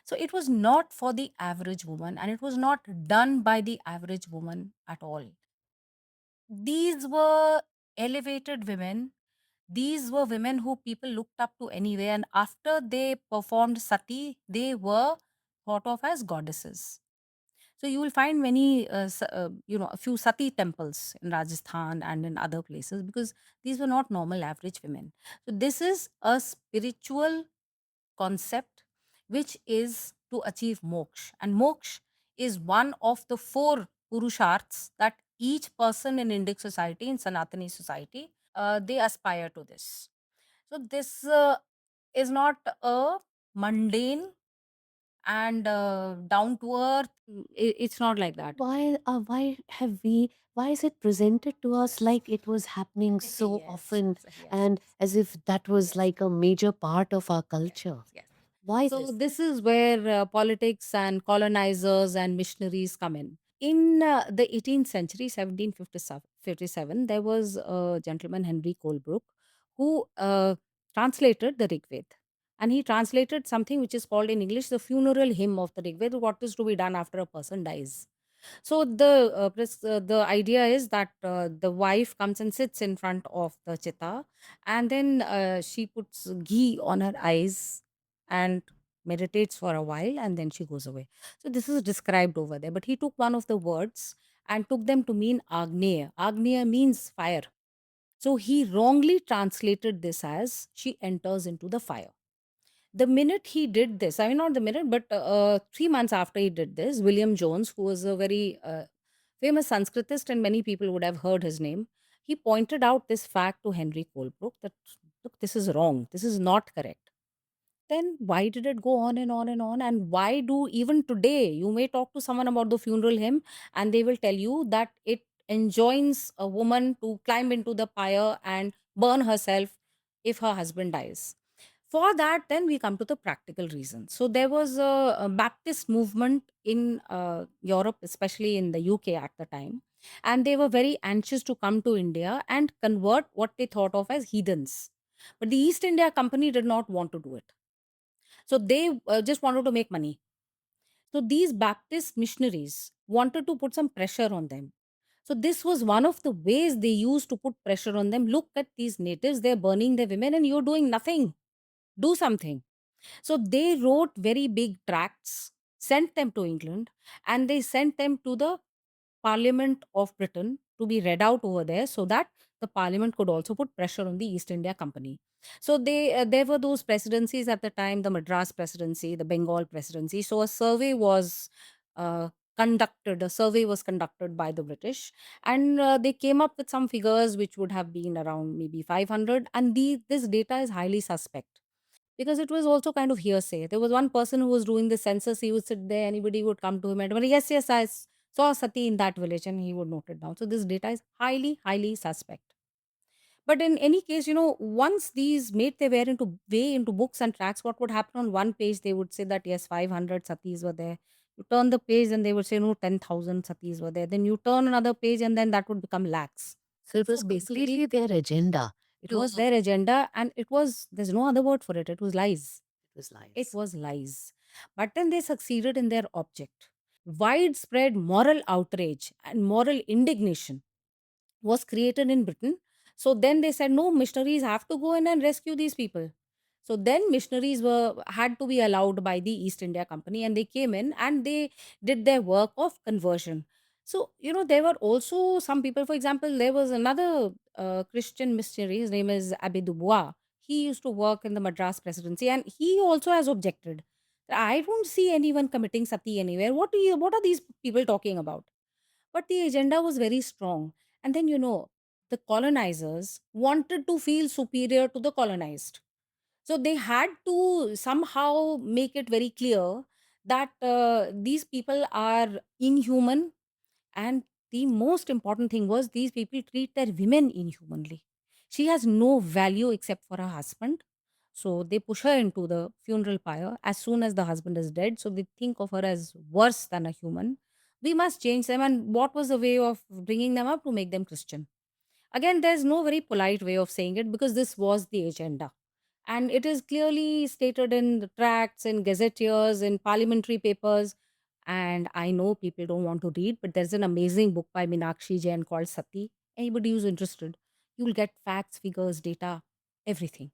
So it was not for the average woman and it was not done by the average woman at all. These were elevated women. These were women who people looked up to anyway. And after they performed sati, they were thought of as goddesses. So you will find many, a few sati temples in Rajasthan and in other places because these were not normal average women. So this is a spiritual concept which is to achieve moksha. And moksha is one of the four purusharths that each person in Indic society, in Sanatani society, they aspire to this. So this is not a mundane and down to earth. It's not like that. Why is it presented to us like it was happening so Yes, often yes, and as if that was yes, like a major part of our yes, culture? yes. Why So this? this is where politics and colonizers and missionaries come in. In the 18th century, 1757, there was a gentleman, Henry Colebrook, who translated the Rig Veda. And he translated something which is called in English the funeral hymn of the Rig Veda, what is to be done after a person dies. So the idea is that the wife comes and sits in front of the chitta, and then she puts ghee on her eyes and meditates for a while, and then she goes away. So this is described over there. But he took one of the words and took them to mean Agneya. Agneya means fire. So he wrongly translated this as she enters into the fire. The minute he did this, I mean, not the minute, but 3 months after he did this, William Jones, who was a very famous Sanskritist and many people would have heard his name, he pointed out this fact to Henry Colebrook that, look, this is wrong. This is not correct. Then why did it go on and on and on? And why do even today you may talk to someone about the funeral hymn and they will tell you that it enjoins a woman to climb into the pyre and burn herself if her husband dies. For that, then we come to the practical reasons. So there was a Baptist movement in Europe, especially in the UK at the time, and they were very anxious to come to India and convert what they thought of as heathens. But the East India Company did not want to do it. So they just wanted to make money. So these Baptist missionaries wanted to put some pressure on them. So this was one of the ways they used to put pressure on them. Look at these natives, they're burning their women and you're doing nothing. Do something. So they wrote very big tracts, sent them to England, and they sent them to the Parliament of Britain to be read out over there so that the Parliament could also put pressure on the East India Company. So there were those presidencies at the time, the Madras presidency, the Bengal presidency. So a survey was conducted. A survey was conducted by the British, and they came up with some figures which would have been around maybe 500. And this data is highly suspect because it was also kind of hearsay. There was one person who was doing the census. He would sit there, anybody would come to him and, yes, yes, saw Sati in that village, and he would note it down. So this data is highly, highly suspect. But in any case, once these made their way into books and tracts, what would happen on one page? They would say that yes, 500 satis were there. You turn the page and they would say no, 10,000 satis were there. Then you turn another page and then that would become lakhs. So it So was basically, completely their agenda it to. was their agenda, and there's no other word for it. It was lies. It was It lies. was lies. But then they succeeded in their object. widespread moral outrage and moral indignation was created in Britain. So then they said, no, missionaries have to go in and rescue these people. So then missionaries were had to be allowed by the East India Company, and they came in and they did their work of conversion. So there were also some people. For example, there was another Christian missionary. His name is Abbe Dubois. He used to work in the Madras Presidency, and he also has objected. I don't see anyone committing sati anywhere. What are these people talking about? But the agenda was very strong. And then, the colonizers wanted to feel superior to the colonized. So they had to somehow make it very clear that these people are inhuman, and the most important thing was these people treat their women inhumanly. She has no value except for her husband. So they push her into the funeral pyre as soon as the husband is dead. So they think of her as worse than a human. We must change them. And what was the way of bringing them up? To make them Christian. Again, there's no very polite way of saying it, because this was the agenda. And it is clearly stated in the tracts, in gazetteers, in parliamentary papers. And I know people don't want to read, but there's an amazing book by Minakshi Jain called Sati. Anybody who's interested, you'll get facts, figures, data, everything.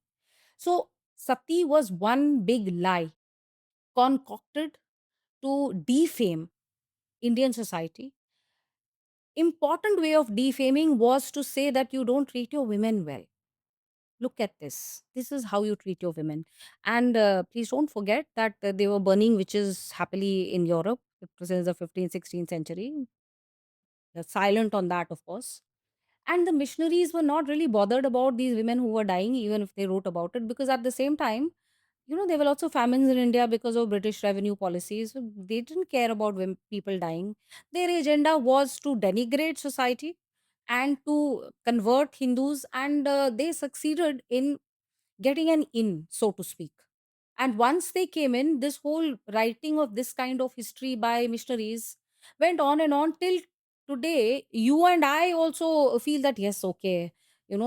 So, Sati was one big lie concocted to defame Indian society. Important way of defaming was to say that you don't treat your women well. Look at this. This is how you treat your women. And please don't forget that they were burning witches happily in Europe since the 15th, 16th century. They're silent on that, of course. And the missionaries were not really bothered about these women who were dying, even if they wrote about it, because at the same time, there were lots of famines in India because of British revenue policies. So they didn't care about people dying. Their agenda was to denigrate society and to convert Hindus, and they succeeded in getting an in, so to speak. And once they came in, this whole writing of this kind of history by missionaries went on and on till today. You and I also feel that, yes, okay,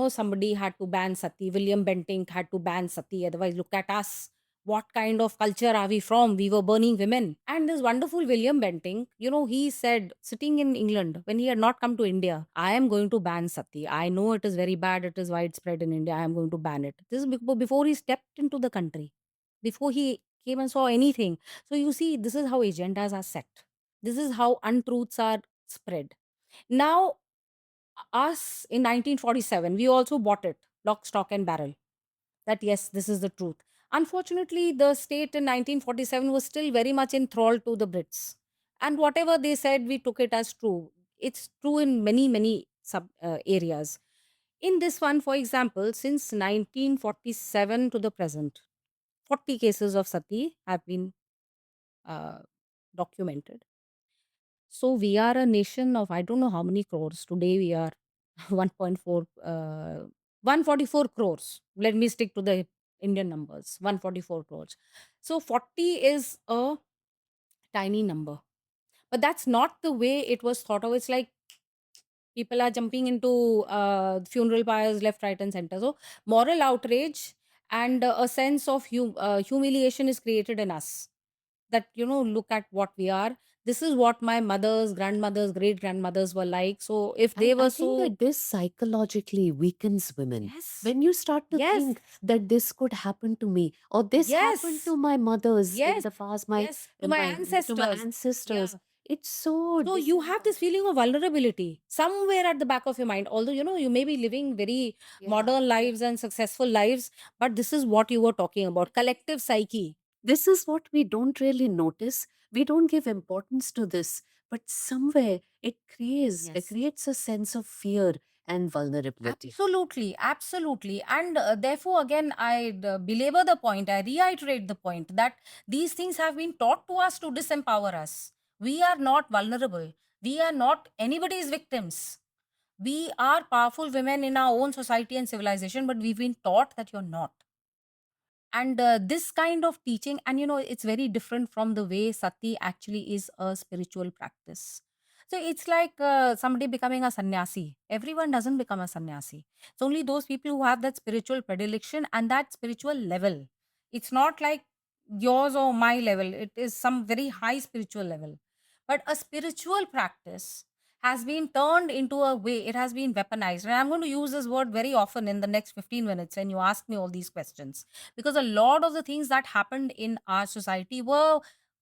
somebody had to ban sati. William Bentinck had to ban sati. Otherwise, look at us. What kind of culture are we from? We were burning women. And this wonderful William Bentinck, he said, sitting in England when he had not come to India, I am going to ban sati. I know it is very bad. It is widespread in India. I am going to ban it. This is before he stepped into the country, before he came and saw anything. So you see, this is how agendas are set. This is how untruths are spread. Now, us in 1947, we also bought it, lock, stock, and barrel, that yes, this is the truth. Unfortunately, the state in 1947 was still very much enthralled to the Brits. And whatever they said, we took it as true. It's true in many, many sub areas. In this one, for example, since 1947 to the present, 40 cases of sati have been uh, documented. So we are a nation of, I don't know how many crores. Today we are 1.4, 144 crores. Let me stick to the Indian numbers, 144 crores. So 40 is a tiny number. But that's not the way it was thought of. It's like people are jumping into funeral pyres left, right, and center. So moral outrage and a sense of humiliation is created in us, that look at what we are. This is what my mothers, grandmothers, great grandmothers were like. So if And they were I think so. that this psychologically weakens women. Yes, When you start to yes, think that this could happen to me, or this happened yes, to my mothers in yes, the past, yes, to my to my ancestors. ancestors, Yeah. it's so So you have this disempowering. feeling of vulnerability somewhere at the back of your mind. Although you may be living very Yeah. modern lives and successful lives, but this is what you were talking about, collective psyche. This is what we don't really notice. We don't give importance to this, but somewhere it Yes. creates a sense of fear and vulnerability. Absolutely, absolutely. And therefore, again, I belabor the point, I reiterate the point that these things have been taught to us to disempower us. We are not vulnerable. We are not anybody's victims. We are powerful women in our own society and civilization, but we've been taught that you're not. And this kind of teaching, and it's very different from the way sati actually is a spiritual practice. So it's like somebody becoming a sannyasi. Everyone doesn't become a sannyasi. It's only those people who have that spiritual predilection and that spiritual level. It's not like yours or my level. It is some very high spiritual level. but a spiritual practice has been turned into a way, it has been weaponized. And I'm going to use this word very often in the next 15 minutes when you ask me all these questions, because a lot of the things that happened in our society were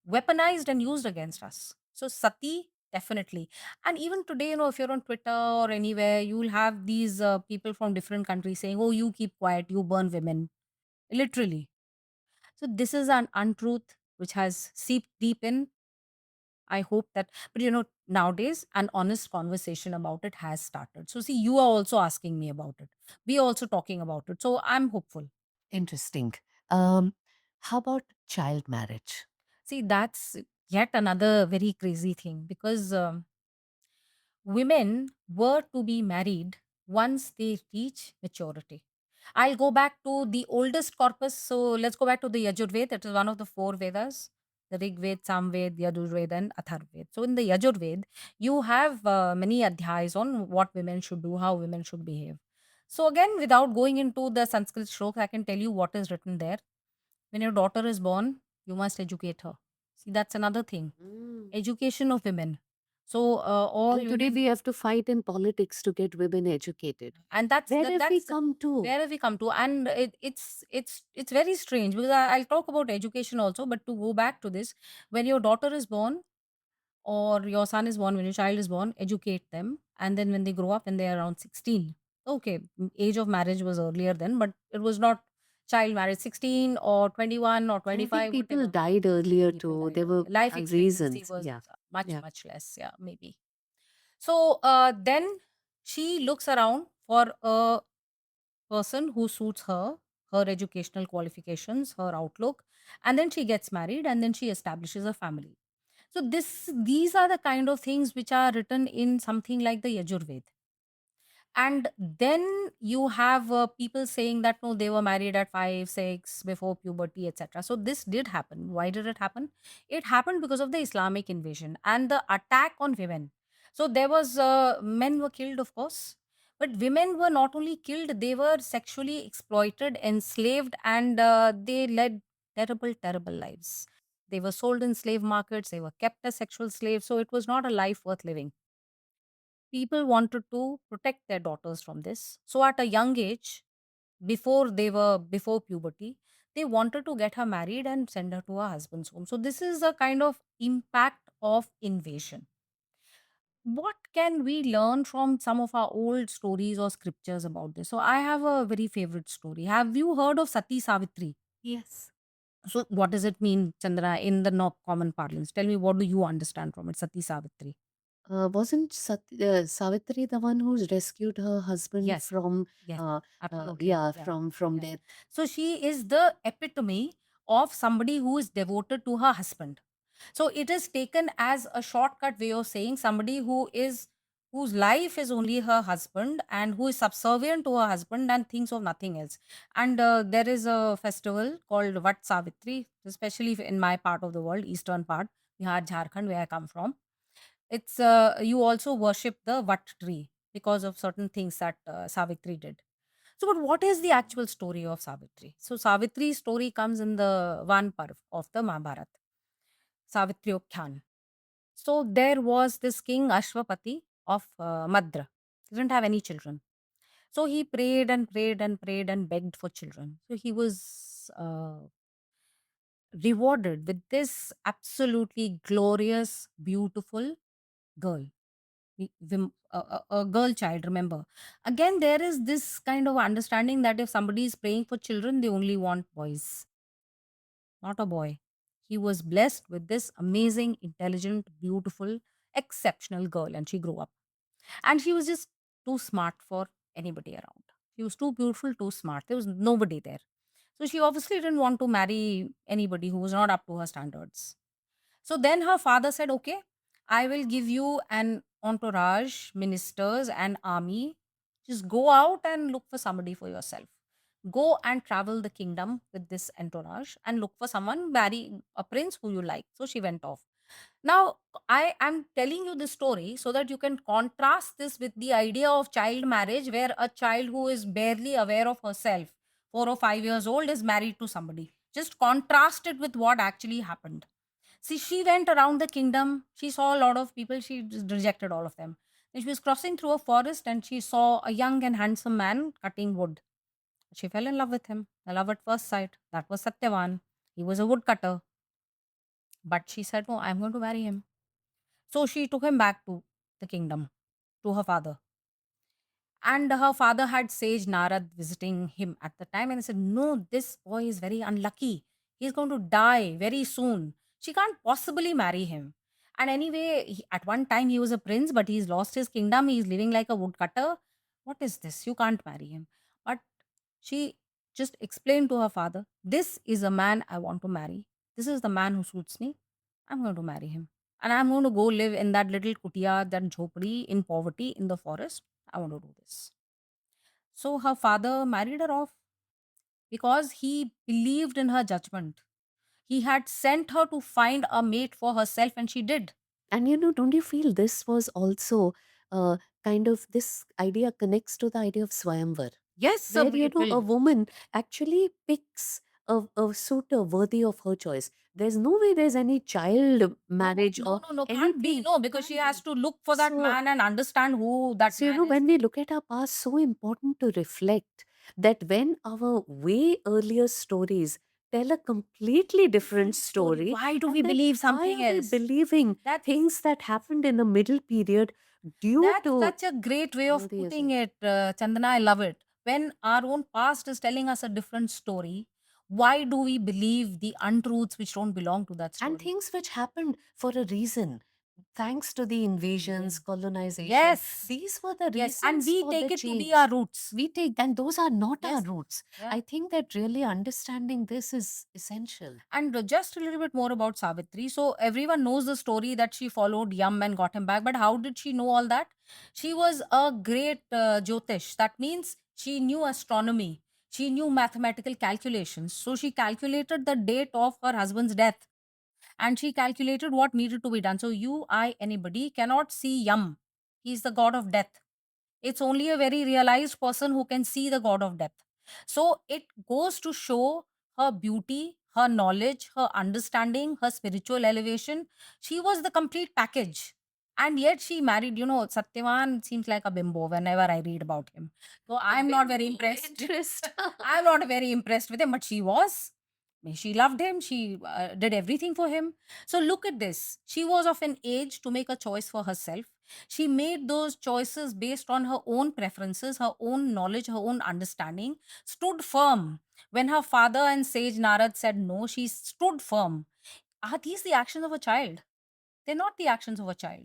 weaponized and used against us. So sati, definitely. And even today, if you're on Twitter or anywhere, you'll have these people from different countries saying, oh, you keep quiet, you burn women, literally. So this is an untruth which has seeped deep in. I hope that, but nowadays an honest conversation about it has started. So, see, you are also asking me about it. We are also talking about it. So, I'm hopeful. Interesting. Um, how about child marriage? See, that's yet another very crazy thing because women were to be married once they reach maturity. I'll go back to the oldest corpus. So let's go back to the Yajurved. That is one of the four Vedas: the Rig Ved, Samved, Yajurved, and Atharved. So in the Yajurved, you have many adhyayas on what women should do, how women should behave. So again, without going into the Sanskrit shloka, I can tell you what is written there. When your daughter is born, you must educate her. See, that's another thing. Mm. Education of women. So all And today women, we have to fight in politics to get women educated. and that's Where that, have we that's come to? where have we come to. And it's very strange because I'll talk about education also, but to go back to this, when your daughter is born or your son is born, when your child is born, educate them. And then when they grow up, when they are around 16, okay, age of marriage was earlier then, but it was not child marriage, 16 or 21 or And I think 25, people whatever. died earlier People too. died There were earlier. Life expectancy reasons. was Yeah. much Yeah. much less, yeah, maybe. So then she looks around for a person who suits her, her educational qualifications, her outlook, and then she gets married and then she establishes a family. So these are the kind of things which are written in something like the Yajurved. And then you have people saying that no, they were married at 5 6 before puberty, etc. So this did happen. Why did it happen? It happened because of the Islamic invasion and the attack on women. So there was men were killed, of course, but women were not only killed, they were sexually exploited, enslaved, and they led terrible lives. They were sold in slave markets, they were kept as sexual slaves, so it was not a life worth living. People wanted to protect their daughters from this. So at a young age, before puberty, they wanted to get her married and send her to her husband's home. So this is a kind of impact of invasion. What can we learn from some of our old stories or scriptures about this? So I have a very favorite story. Have you heard of Sati Savitri? Yes. So what does it mean, Chandra, in the no common parlance? Tell me, what do you understand from it, Sati Savitri? Wasn't Savitri the one who's rescued her husband Yes, from, yes, absolutely. yeah, Yeah, from yeah, yeah. death? So she is the epitome of somebody who is devoted to her husband. So it is taken as a shortcut way of saying somebody whose life is only her husband and who is subservient to her husband and thinks of nothing else. And there is a festival called Vat Savitri, especially in my part of the world, eastern part, Bihar, Jharkhand, where I come from. It's you also worship the Vat tree because of certain things that Savitri did. So, but what is the actual story of Savitri? So, Savitri's story comes in the Van Parv of the Mahabharata, Savitri Utkyan. So, there was this king Ashwapati of Madra. He didn't have any children. So, he prayed and prayed and prayed and begged for children. So, he was rewarded with this absolutely glorious, beautiful girl. A girl child, remember. Again, there is this kind of understanding that if somebody is praying for children, they only want boys, not a boy. He was blessed with this amazing, intelligent, beautiful, exceptional girl, and she grew up. And she was just too smart for anybody around. She was too beautiful, too smart. There was nobody there. So she obviously didn't want to marry anybody who was not up to her standards. So then her father said, okay, I will give you an entourage, ministers, and army. Just go out and look for somebody for yourself. Go and travel the kingdom with this entourage and look for someone, marry a prince who you like. So she went off. Now, I am telling you this story so that you can contrast this with the idea of child marriage, where a child who is barely aware of herself, 4 or 5 years old, is married to somebody. Just contrast it with what actually happened. See, she went around the kingdom. She saw a lot of people. She just rejected all of them. Then she was crossing through a forest and she saw a young and handsome man cutting wood. She fell in love with him. A love at first sight. That was Satyavan. He was a woodcutter. But she said, no, I'm going to marry him. So she took him back to the kingdom, to her father. And her father had sage Narad visiting him at the time and he said, no, this boy is very unlucky. He's going to die very soon. She can't possibly marry him. And anyway, at one time he was a prince, but he's lost his kingdom. He's living like a woodcutter. What is this? You can't marry him. But she just explained to her father, this is a man I want to marry. This is the man who suits me. I'm going to marry him. And I'm going to go live in that little kutia, that jhopadi in poverty in the forest. I want to do this. So her father married her off because he believed in her judgment. He had sent her to find a mate for herself, and she did. And don't you feel this was also kind of this idea connects to the idea of Swayamvar, Yes, where it a will. woman actually picks a suitor worthy of her choice. There's no way there's any child No, marriage no, or no, no, can't be. anything. No, because she Can't has be. to look for that So, man and understand who that so, man is. when we look at our past, so important to reflect that when our way earlier stories tell a completely different Different story. story, Why do we and then believe why something are we else? believing That's things that happened in the middle period due that's to such a great way all of the putting assumptions? it, Chandana. I love it. When our own past is telling us a different story, why do we believe the untruths which don't belong to that And story? things which happened for a reason. Thanks to the Yeah. invasions, colonization, Yes. these were the Yes. And reasons we for the take it to be our change. roots. We take, and those are not our Yes. roots. Yeah. I think that really understanding this is essential. And just a little bit more about Savitri. So everyone knows the story that she followed Yam and got him back. But how did she know all that? She was a great Jyotish. That means she knew astronomy. She knew mathematical calculations. So she calculated the date of her husband's death and she calculated what needed to be done. So you, I, anybody cannot see Yam. He's the god of death. It's only a very realized person who can see the god of death. So it goes to show her beauty, her knowledge, her understanding, her spiritual elevation. She was the complete package. And yet she married, Satyavan seems like a bimbo whenever I read about him. So A I'm not very bimbo impressed. interest. I'm not very impressed with him, but she was. She loved him. She did everything for him. So look at this. She was of an age to make a choice for herself. She made those choices based on her own preferences, her own knowledge, her own understanding, stood firm. When her father and sage Narad said no, she stood firm. Are these the actions of a child? They're not the actions of a child.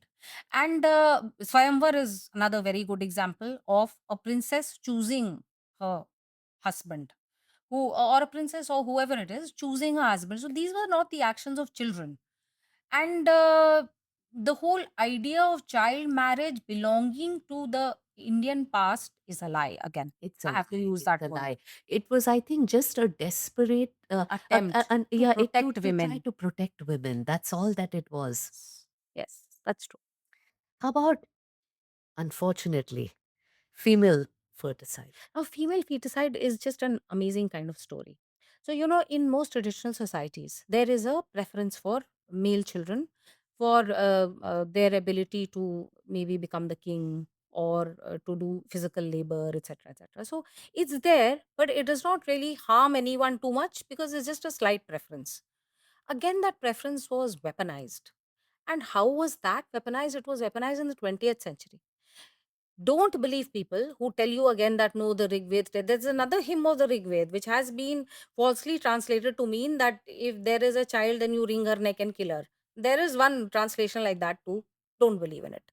And Swayamvar is another very good example of a princess choosing her husband, who or a princess or whoever it is choosing her husband. So these were not the actions of children. And the whole idea of child marriage belonging to the Indian past is a lie. Again, It's I a have to lie. use It's that a word. lie. It was, I think, just a desperate, Attempt to yeah, protect to try women. to protect women. That's all that it was. Yes, yes, that's true. How about, unfortunately, female ferticide? Now, female feticide is just an amazing kind of story. So, in most traditional societies, there is a preference for male children for their ability to maybe become the king or to do physical labor, etc., etc. So, it's there, but it does not really harm anyone too much because it's just a slight preference. Again, that preference was weaponized. And how was that weaponized? It was weaponized in the 20th century. Don't believe people who tell you again that no, the Rig Veda. There's another hymn of the Rig Veda which has been falsely translated to mean that if there is a child, then you wring her neck and kill her. There is one translation like that too. Don't believe in it.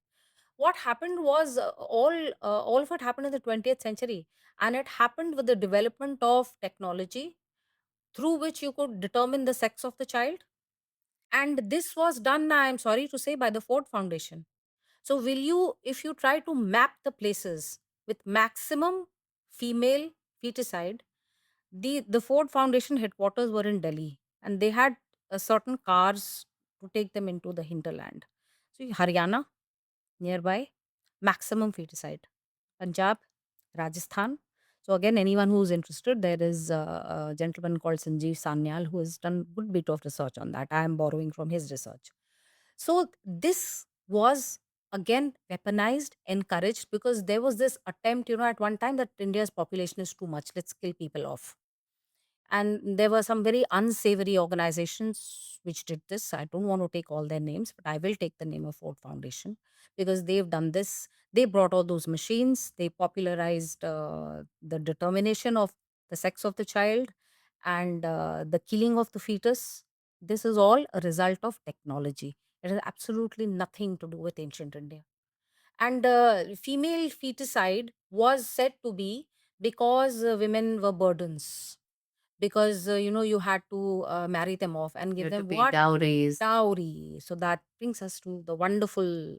What happened was all of it happened in the 20th century, and it happened with the development of technology through which you could determine the sex of the child. And this was done, I am sorry to say, by the Ford Foundation. So, will you, if you try to map the places with maximum female feticide, the Ford Foundation headquarters were in Delhi, and they had certain cars to take them into the hinterland. So, Haryana nearby, maximum feticide. Punjab, Rajasthan. So again, anyone who's interested, there is a gentleman called Sanjeev Sanyal who has done good bit of research on that. I am borrowing from his research. So this was again weaponized, encouraged, because there was this attempt, at one time, that India's population is too much. Let's kill people off. And there were some very unsavory organizations which did this. I don't want to take all their names, but I will take the name of Ford Foundation, because they've done this. They brought all those machines, they popularized the determination of the sex of the child, and the killing of the fetus. This is all a result of technology. It has absolutely nothing to do with ancient India. And female feticide was said to be because women were burdens, because you had to marry them off and You give have to them pay what? dowries. Dowry. So that brings us to the wonderful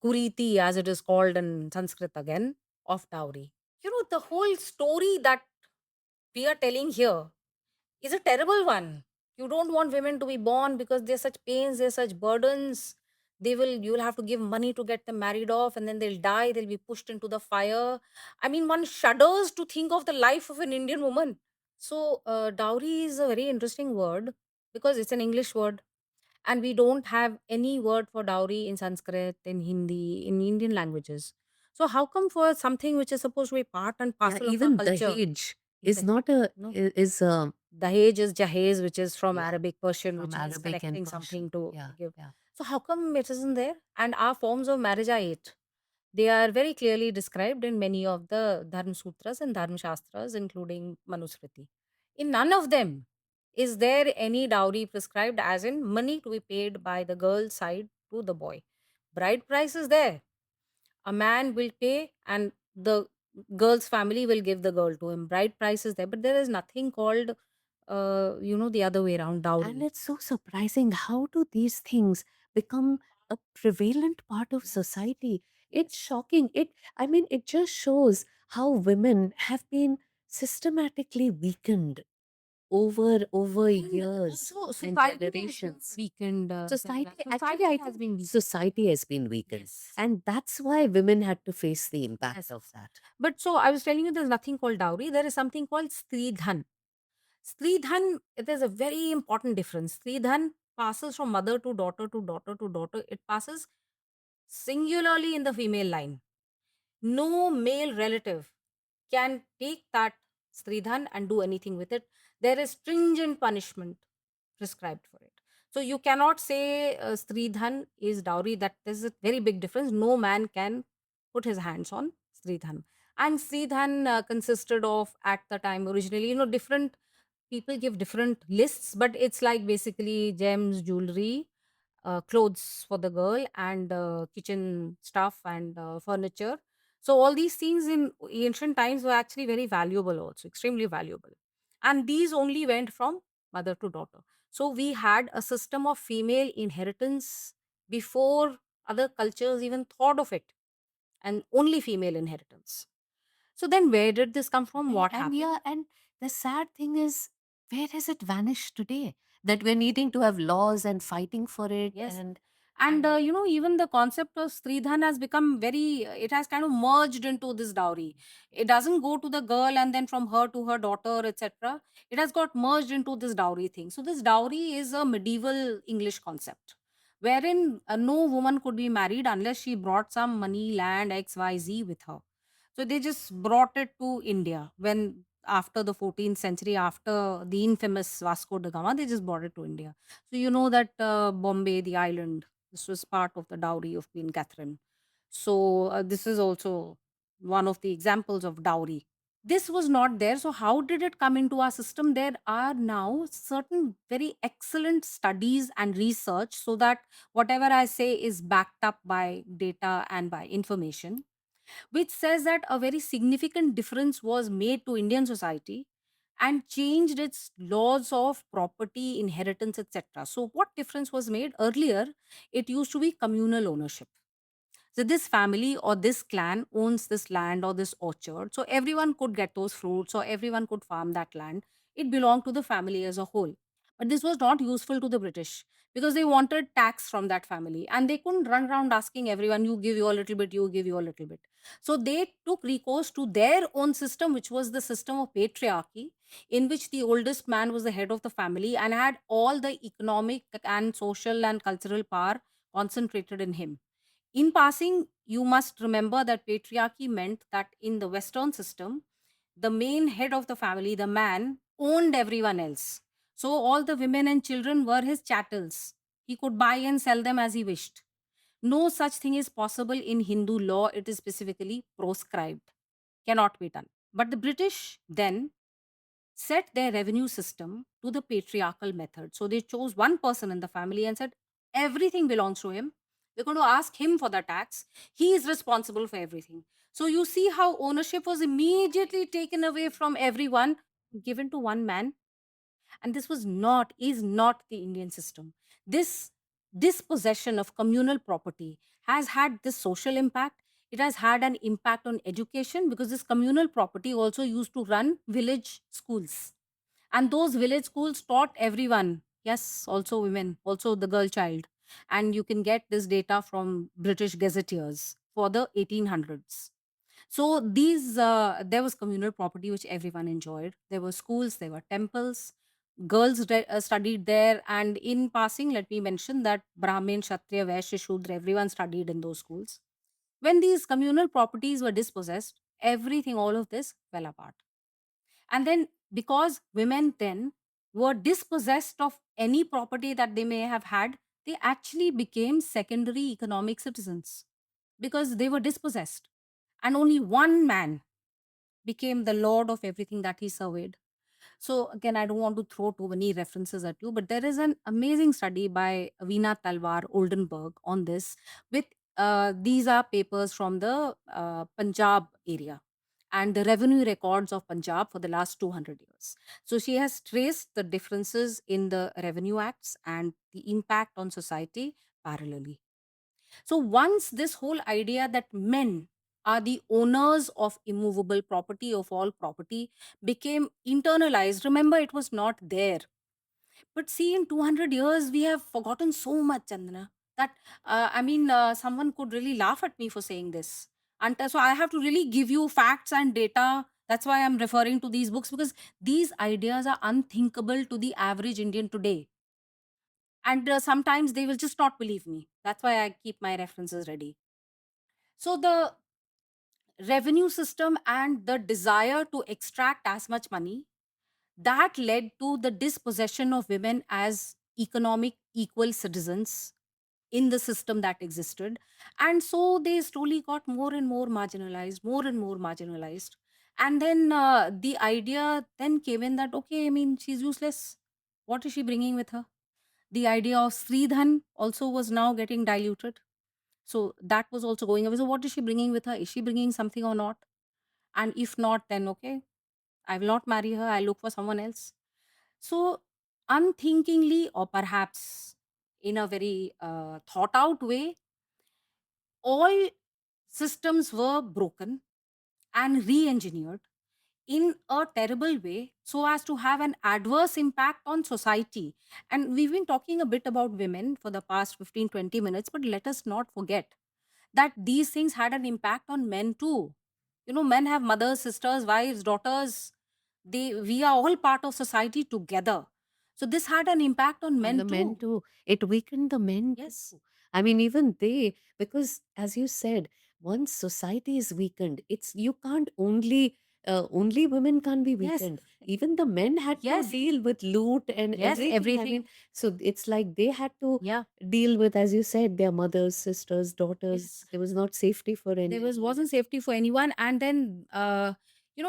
kuriti, as it is called in Sanskrit again, of dowry. The whole story that we are telling here is a terrible one. You don't want women to be born because there's such pains, there's such burdens. You'll have to give money to get them married off, and then they'll die, they'll be pushed into the fire. I mean, one shudders to think of the life of an Indian woman. So, dowry is a very interesting word because it's an English word, and we don't have any word for dowry in Sanskrit, in Hindi, in Indian languages. So, how come for something which is supposed to be part and Yeah, parcel of our even culture? Dahej is The, not a no, is Dahej is Jahez, which is from yeah, Arabic Persian, from which means Arabic and collecting Persian. something to Yeah, give. yeah. So, how come it isn't there? And our forms of marriage are eight. They are very clearly described in many of the Dharma Sutras and Dharma Shastras, including Manusmriti. In none of them is there any dowry prescribed, as in money to be paid by the girl side to the boy. Bride price is there. A man will pay, and the girl's family will give the girl to him. Bride price is there, but there is nothing called, the other way around, And dowry. it's so surprising, how do these things become a prevalent part of Yes. society? It's Yes. shocking. I mean, it just shows how women have been systematically weakened over And years also, and society has been generations. weakened, Sarah. Society, actually, Society I has think been weakened. society has been weakened. Yes. And that's why women had to face the impact Yes. of that. But so I was telling you, there's nothing called dowry. There is something called Stridhan. Stridhan, it is a very important difference. Stridhan passes from mother to daughter to daughter to daughter. It passes singularly in the female line. No male relative can take that Stridhan and do anything with it. There is stringent punishment prescribed for it. So you cannot say Stridhan is dowry. That is a very big difference. No man can put his hands on Stridhan. And Stridhan consisted of, at the time originally, different people give different lists, but it's like basically gems, jewelry, clothes for the girl, and kitchen stuff, and furniture. So all these things in ancient times were actually very valuable, also extremely valuable. And these only went from mother to daughter. So we had a system of female inheritance before other cultures even thought of it, and only female inheritance. So then where did this come from? What And happened? yeah, and the sad thing is, where has it vanished today? That we're needing to have laws and fighting for it, Yes. and And and even the concept of Stridhan has become very, it has kind of merged into this dowry. It doesn't go to the girl and then from her to her daughter, etc. It has got merged into this dowry thing. So, this dowry is a medieval English concept wherein no woman could be married unless she brought some money, land, XYZ with her. So, they just brought it to India when, after the 14th century, after the infamous Vasco da Gama, they just brought it to India. So you know that Bombay, the island, this was part of the dowry of Queen Catherine. So this is also one of the examples of dowry. This was not there. So how did it come into our system? There are now certain very excellent studies and research, so that whatever I say is backed up by data and by information, which says that a very significant difference was made to Indian society and changed its laws of property, inheritance, etc. So, what difference was made? Earlier, it used to be communal ownership. So, this family or this clan owns this land or this orchard. So, everyone could get those fruits or everyone could farm that land. It belonged to the family as a whole. But this was not useful to the British. because they wanted tax from that family and they couldn't run around asking everyone, you give your little bit, you give your little bit. So they took recourse to their own system, which was the system of patriarchy, in which the oldest man was the head of the family and had all the economic and social and cultural power concentrated in him. In passing, you must remember that patriarchy meant that in the Western system, the main head of the family, the man, owned everyone else. So all the women and children were his chattels. He could buy and sell them as he wished. No such thing is possible in Hindu law. It is specifically proscribed, cannot be done. But the British then set their revenue system to the patriarchal method. So they chose one person in the family and said, everything belongs to him. We're going to ask him for the tax. He is responsible for everything. So you see how ownership was immediately taken away from everyone, given to one man. And this is not the Indian system. This dispossession of communal property has had this social impact. It has had an impact on education because this communal property also used to run village schools, and those village schools taught everyone, yes, also women, also the girl child. And you can get this data from British gazetteers for the 1800s. So these there was communal property which everyone enjoyed. There were schools, there were temples, girls studied there. And in passing, let me mention that Brahmin, Kshatriya, Vaishya, Shudra, everyone studied in those schools. When these communal properties were dispossessed, everything, all of this fell apart. And then, because women then were dispossessed of any property that they may have had, they actually became secondary economic citizens because they were dispossessed. And only one man became the lord of everything that he surveyed. So again, I don't want to throw too many references at you, but there is an amazing study by Veena Talwar Oldenburg on this. With these are papers from the Punjab area and the revenue records of Punjab for the last 200 years. So she has traced the differences in the revenue acts and the impact on society parallelly. So once this whole idea that men are the owners of immovable property, of all property, became internalized, remember it was not there. But see, in 200 years, we have forgotten so much, Chandana, that someone could really laugh at me for saying this. And so I have to really give you facts and data. That's why I'm referring to these books, because these ideas are unthinkable to the average Indian today. And sometimes they will just not believe me. That's why I keep my references ready. So the revenue system and the desire to extract as much money, that led to the dispossession of women as economic equal citizens in the system that existed. And so they slowly got more and more marginalized, more and more marginalized. And then the idea then came in that, okay, I mean, she's useless. What is she bringing with her? The idea of Sridhan also was now getting diluted. So that was also going away. So what is she bringing with her? Is she bringing something or not? And if not, then okay, I will not marry her. I'll look for someone else. So unthinkingly, or perhaps in a very thought out way, all systems were broken and re engineered in a terrible way so as to have an adverse impact on society. And we've been talking a bit about women for the past 15-20 minutes, but let us not forget that these things had an impact on men too. You know, men have mothers, sisters, wives, daughters. We are all part of society together. So this had an impact on On men the men too. too. It weakened the men Yes. too. I mean, even they, because as you said, once society is weakened, it's you can't only women can't be Yes. weakened. Even the men had to Yes. deal with loot and Yes. everything. I Everything. mean, so it's like they had to Yeah. deal with, as you said, their mothers, sisters, daughters. Yes. There was not safety for There anyone. wasn't safety for anyone. And then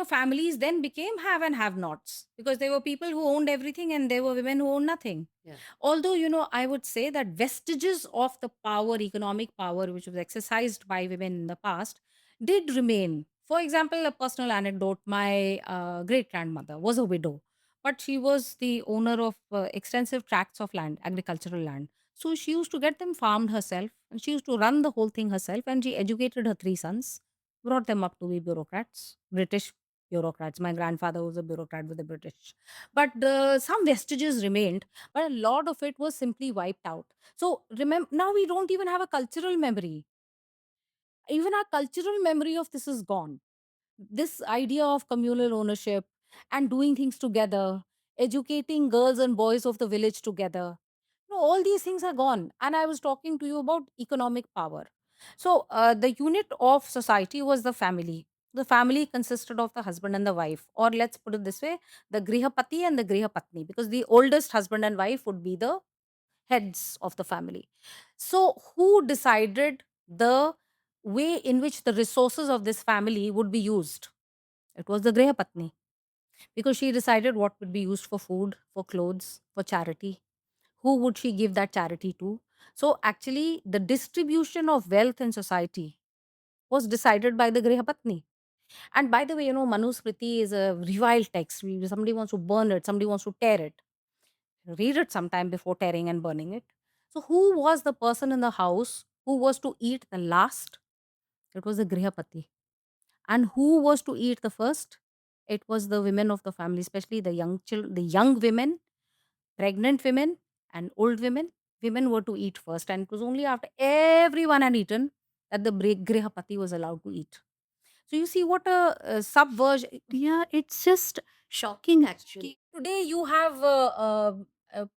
families then became have and have nots, because there were people who owned everything and there were women who owned nothing. Yeah. Although, I would say that vestiges of the power, economic power, which was exercised by women in the past, did remain. For example, a personal anecdote: my great grandmother was a widow, but she was the owner of extensive tracts of land, agricultural land. So she used to get them farmed herself, and she used to run the whole thing herself, and she educated her three sons, brought them up to be bureaucrats, British. bureaucrats. My grandfather was a bureaucrat with the British. But some vestiges remained, but a lot of it was simply wiped out. So remember, now we don't even have a cultural memory. Even our cultural memory of this is gone. This idea of communal ownership and doing things together, educating girls and boys of the village together, all these things are gone. And I was talking to you about economic power. So the unit of society was the family. The family consisted of the husband and the wife, or let's put it this way, the grihapati and the grihapatni, because the oldest husband and wife would be the heads of the family. So, who decided the way in which the resources of this family would be used? It was the Grihapatni, because she decided what would be used for food, for clothes, for charity. Who would she give that charity to? So, actually, the distribution of wealth in society was decided by the Grihapatni. And by the way, Manusmriti is a reviled text. Somebody wants to burn it, somebody wants to tear it. Read it sometime before tearing and burning it. So, who was the person in the house who was to eat the last? It was the Grihapati. And who was to eat the first? It was the women of the family, especially the young children, the young women, pregnant women, and old women. Women were to eat first, and it was only after everyone had eaten that the Grihapati was allowed to eat. So you see what a subversion. Yeah, it's just shocking actually. Today you have a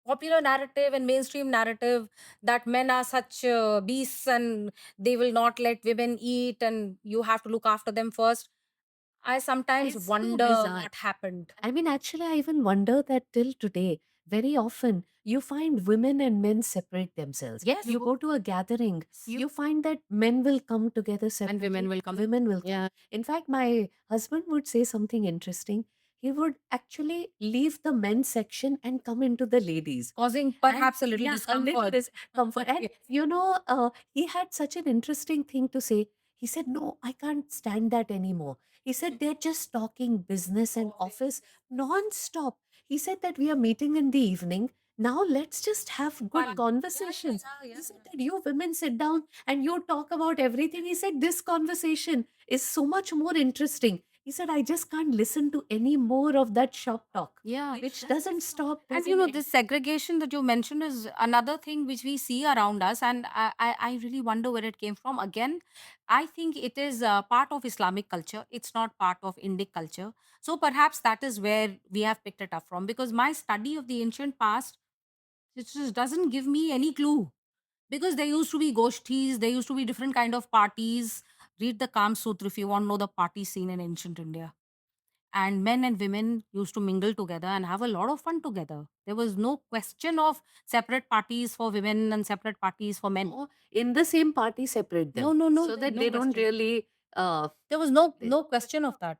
popular narrative and mainstream narrative that men are such beasts and they will not let women eat and you have to look after them first. I sometimes It's so wonder bizarre. what happened. I mean, actually, I even wonder that till today, very often you find women and men separate themselves. Yes. You go to a gathering, you find that men will come together separately. women will come. Women will come. Yeah. In fact, my husband would say something interesting. He would actually leave the men's section and come into the ladies. Causing And perhaps a little yeah, a little discomfort. discomfort. And he had such an interesting thing to say. He said, "No, I can't stand that anymore." He said, "They're just talking business and office non-stop." He said that we are meeting in the evening. Now let's just have good Fun. conversations. Yeah, He said that you women sit down and you talk about everything. He said this conversation is so much more interesting. He said, I just can't listen to any more of that shop talk. Yeah. Which doesn't stop. And Doesn't end. this segregation that you mentioned is another thing which we see around us, and I really wonder where it came from. Again, I think it is part of Islamic culture. It's not part of Indic culture. So perhaps that is where we have picked it up from. Because my study of the ancient past, it just doesn't give me any clue. Because there used to be goshtis, there used to be different kind of parties. Read the Kam Sutra if you want to know the party scene in ancient India, and men and women used to mingle together and have a lot of fun together. There was no question of separate parties for women and separate parties for men. Oh, in the same party, separate them. No, So that no they don't question. really. There was no question of that.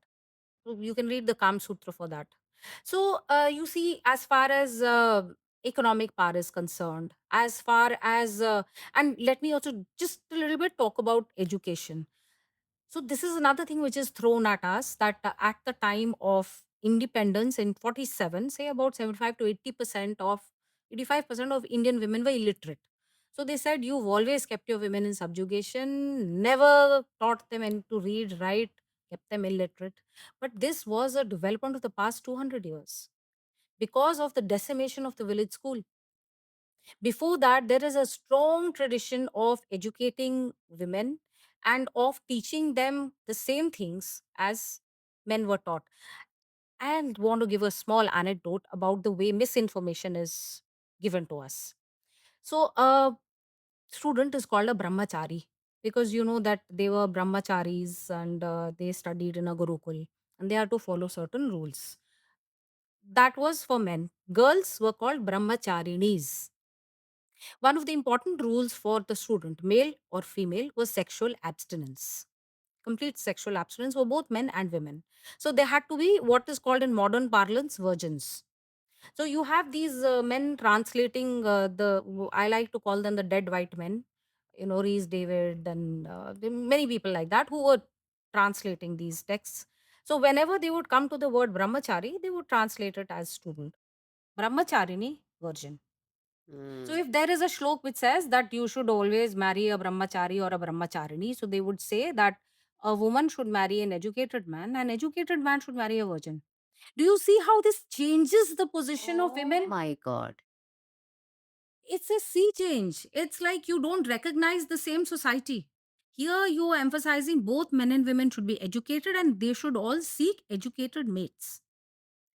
So you can read the Kam Sutra for that. So you see, as far as economic power is concerned, as far as and let me also just a little bit talk about education. So this is another thing which is thrown at us, that at the time of independence in 47, say about 75 to 80% of 85% of Indian women were illiterate. So they said, you've always kept your women in subjugation, never taught them and to read, write, kept them illiterate. But this was a development of the past 200 years because of the decimation of the village school. Before that, there is a strong tradition of educating women and of teaching them the same things as men were taught. And want to give a small anecdote about the way misinformation is given to us. So, a student is called a brahmachari because you know that they were brahmacharis and they studied in a gurukul and they had to follow certain rules. That was for men. Girls were called brahmacharinis. One of the important rules for the student, male or female, was sexual abstinence. Complete sexual abstinence for both men and women. So they had to be what is called in modern parlance virgins. So you have these men translating I like to call them the dead white men, Rees David and there are many people like that who were translating these texts. So whenever they would come to the word brahmachari, they would translate it as student. Brahmacharini, virgin. So if there is a shlok which says that you should always marry a brahmachari or a brahmacharini, so they would say that A woman should marry an educated man should marry a virgin. Do you see how this changes the position of Oh women? my God. It's a sea change. It's like you don't recognize the same society. Here you are emphasizing both men and women should be educated and they should all seek educated mates.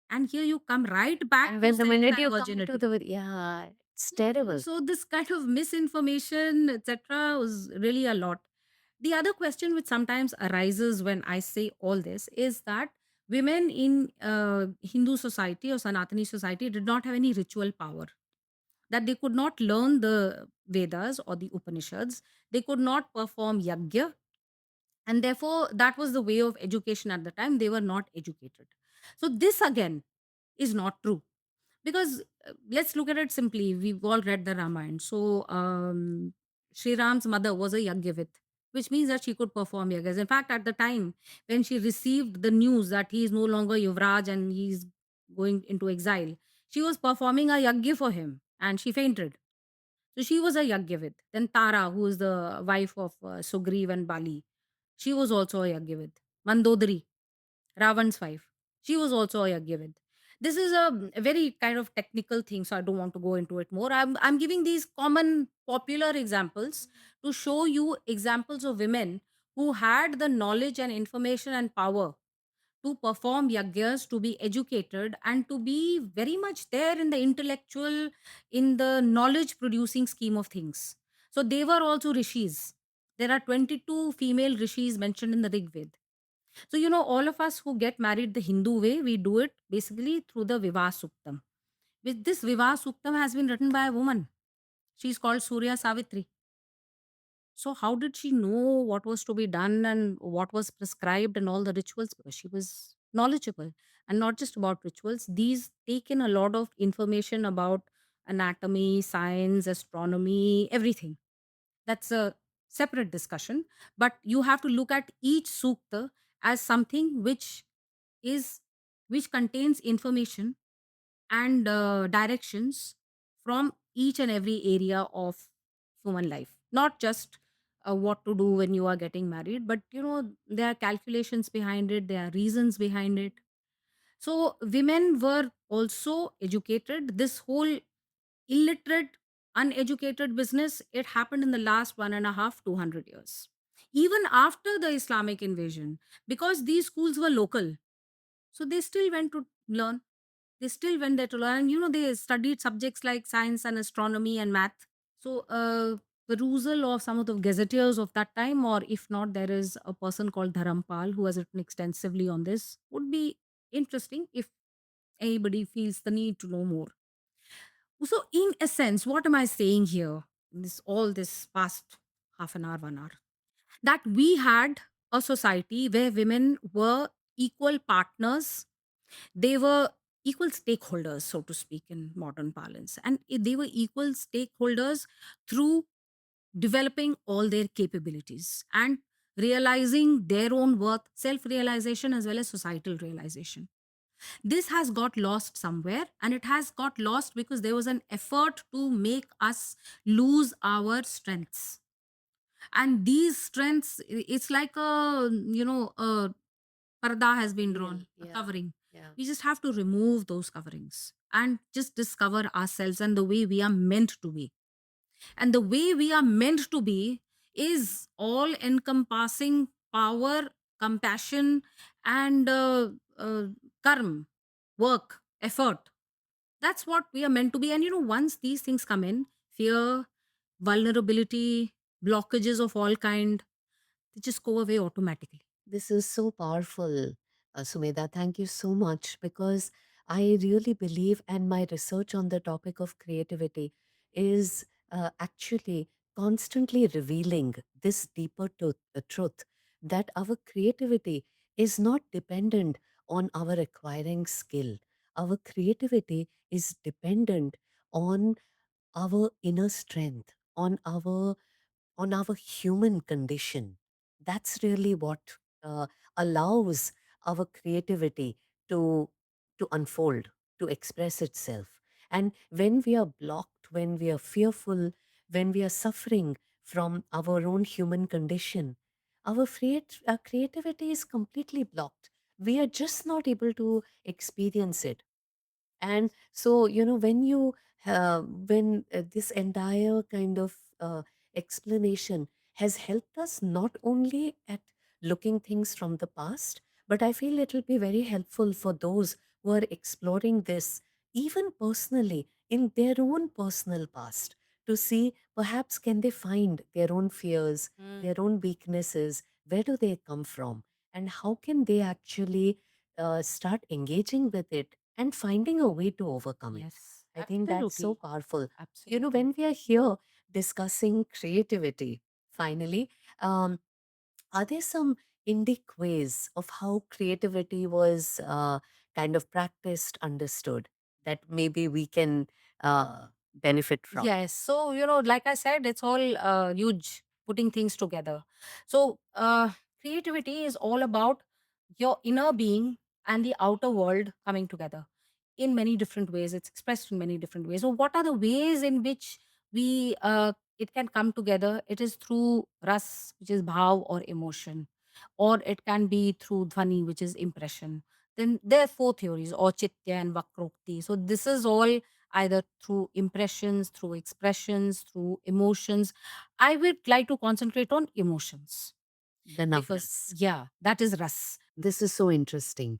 And here you come right back And to when the sex minute and you come to virginity. the, yeah, it's Yeah, terrible. so this kind of misinformation, etc., was really a lot. The other question which sometimes arises when I say all this is that women in Hindu society or Sanatani society did not have any ritual power, that they could not learn the Vedas or the Upanishads, they could not perform yagya, and therefore that was the way of education at the time. They were not educated. So this again is not true, because let's look at it simply. We've all read the Ramayana. So Sri Ram's mother was a Yagyavit, which means that she could perform yagas. In fact, at the time when she received the news that he is no longer Yuvraj and he's going into exile, she was performing a yagya for him and she fainted. So she was a Yagyavit. Then Tara, who is the wife of Sugriv and Bali, she was also a Yagyavit. Mandodari, Ravan's wife, she was also a Yagyavit. This is a very kind of technical thing, so I don't want to go into it more. I'm giving these common popular examples to show you examples of women who had the knowledge and information and power to perform yagyas, to be educated, and to be very much there in the intellectual, in the knowledge producing scheme of things. So they were also rishis. There are 22 female rishis mentioned in the Rig Veda. So, all of us who get married the Hindu way, we do it basically through the Vivah Suktam. With this Vivah Suktam has been written by a woman. She's called Surya Savitri. So, how did she know what was to be done and what was prescribed and all the rituals? Because she was knowledgeable, and not just about rituals. These take in a lot of information about anatomy, science, astronomy, everything. That's a separate discussion. But you have to look at each sukta as something is which contains information and directions from each and every area of human life, not just what to do when you are getting married, but there are calculations behind it, there are reasons behind it. So women were also educated. This whole illiterate, uneducated business, it happened in the last 1.5 200 years, even after the Islamic invasion, because these schools were local. So they still went to learn. They still went there to learn. They studied subjects like science and astronomy and math. So, perusal of some of the gazetteers of that time, or if not, there is a person called Dharampal who has written extensively on this, would be interesting if anybody feels the need to know more. So, in a sense, what am I saying here? This past half an hour, 1 hour, that we had a society where women were equal partners, they were equal stakeholders, so to speak, in modern parlance. And they were equal stakeholders through developing all their capabilities and realizing their own worth, self realization, as well as societal realization. This has got lost somewhere, and it has got lost because there was an effort to make us lose our strengths. And these strengths, it's like a parda has been Veil. drawn, a Yeah. covering. Yeah. We just have to remove those coverings and just discover ourselves and the way we are meant to be. And the way we are meant to be is all encompassing power, compassion, and karma, work, effort. That's what we are meant to be. And once these things come in, fear, vulnerability, blockages of all kind, they just go away automatically. This is so powerful, Sumedha. Thank you so much, because I really believe, and my research on the topic of creativity is actually constantly revealing this deeper truth that our creativity is not dependent on our acquiring skill. Our creativity is dependent on our inner strength, on our human condition. That's really what allows our creativity to unfold, to express itself. And when we are blocked, when we are fearful, when we are suffering from our own human condition, Our creativity is completely blocked. We are just not able to experience it. And so, when this entire kind of explanation has helped us not only at looking things from the past, but I feel it will be very helpful for those who are exploring this, even personally, in their own personal past, to see perhaps can they find their own fears, Mm. their own weaknesses, where do they come from, and how can they actually start engaging with it and finding a way to overcome it. Yes, I think that's so absolutely. powerful. Absolutely. When we are here discussing creativity, finally, um, are there some indic ways of how creativity was kind of practiced, understood, that maybe we can benefit from? Yes. So, like I said, it's all huge putting things together. So, creativity is all about your inner being and the outer world coming together in many different ways. It's expressed in many different ways. So, what are the ways in which it can come together? It is through ras, which is bhav or emotion, or it can be through dhvani, which is impression. Then there are four theories, Auchitya and Vakrokti. So, this is all either through impressions, through expressions, through emotions. I would like to concentrate on emotions The because, Navras. yeah, that is ras. This is so interesting.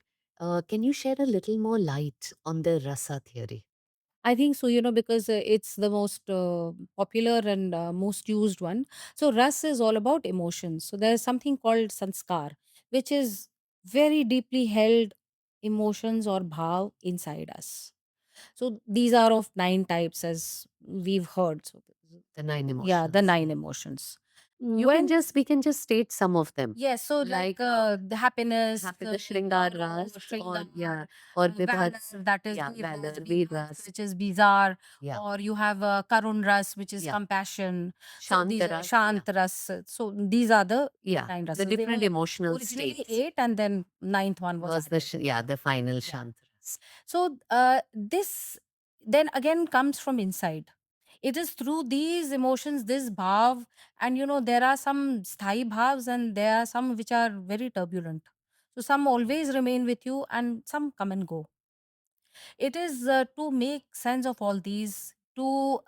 Can you shed a little more light on the rasa theory? I think so, because it's the most popular and most used one. So, ras is all about emotions. So, there's something called sanskar, which is very deeply held emotions or bhav inside us. So, these are of nine types as we've heard. So, The nine yeah, the emotions. nine emotions. Mm, When we can just state some of them, Yes, so like like the happiness, happy the sorrow, Shringar Ras, or Shringar, yeah, or Valor, Vibhas, that is yeah, Vivas, Valor, Vivas, Viras, which is bizarre, yeah, or you have Karun Ras, which is yeah, compassion. So these are Shantaras, yeah, Shant Ras. So these are the yeah, nine the rasas. They different were emotional originally states eight, and then ninth one was was the added. yeah the final Yeah. Shantaras. So this then again comes from inside. It is through these emotions, this bhav, and there are some sthai bhavs and there are some which are very turbulent. So some always remain with you and some come and go. It is to make sense of all these, to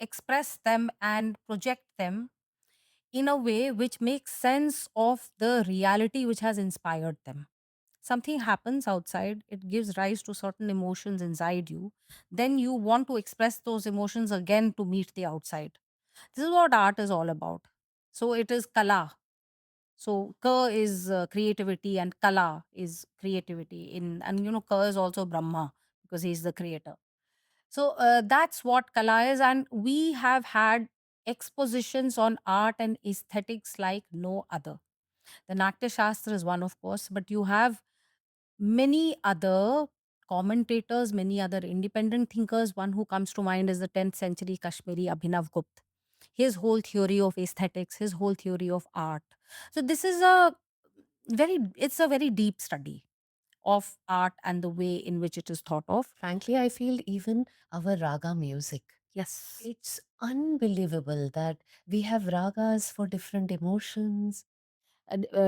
express them and project them in a way which makes sense of the reality which has inspired them. Something happens outside, it gives rise to certain emotions inside you. Then you want to express those emotions again to meet the outside. This is what art is all about. So it is kala. So ka is creativity and kala is creativity in, and ka is also Brahma because he is the creator. So that's what kala is, and we have had expositions on art and aesthetics like no other. The Natya Shastra is one, of course, but you have many other commentators, many other independent thinkers. One who comes to mind is the 10th century Kashmiri Abhinav Gupta. His whole theory of aesthetics, his whole theory of art. So this is it's a very deep study of art and the way in which it is thought of. Frankly, I feel even our raga music. Yes. It's unbelievable that we have ragas for different emotions,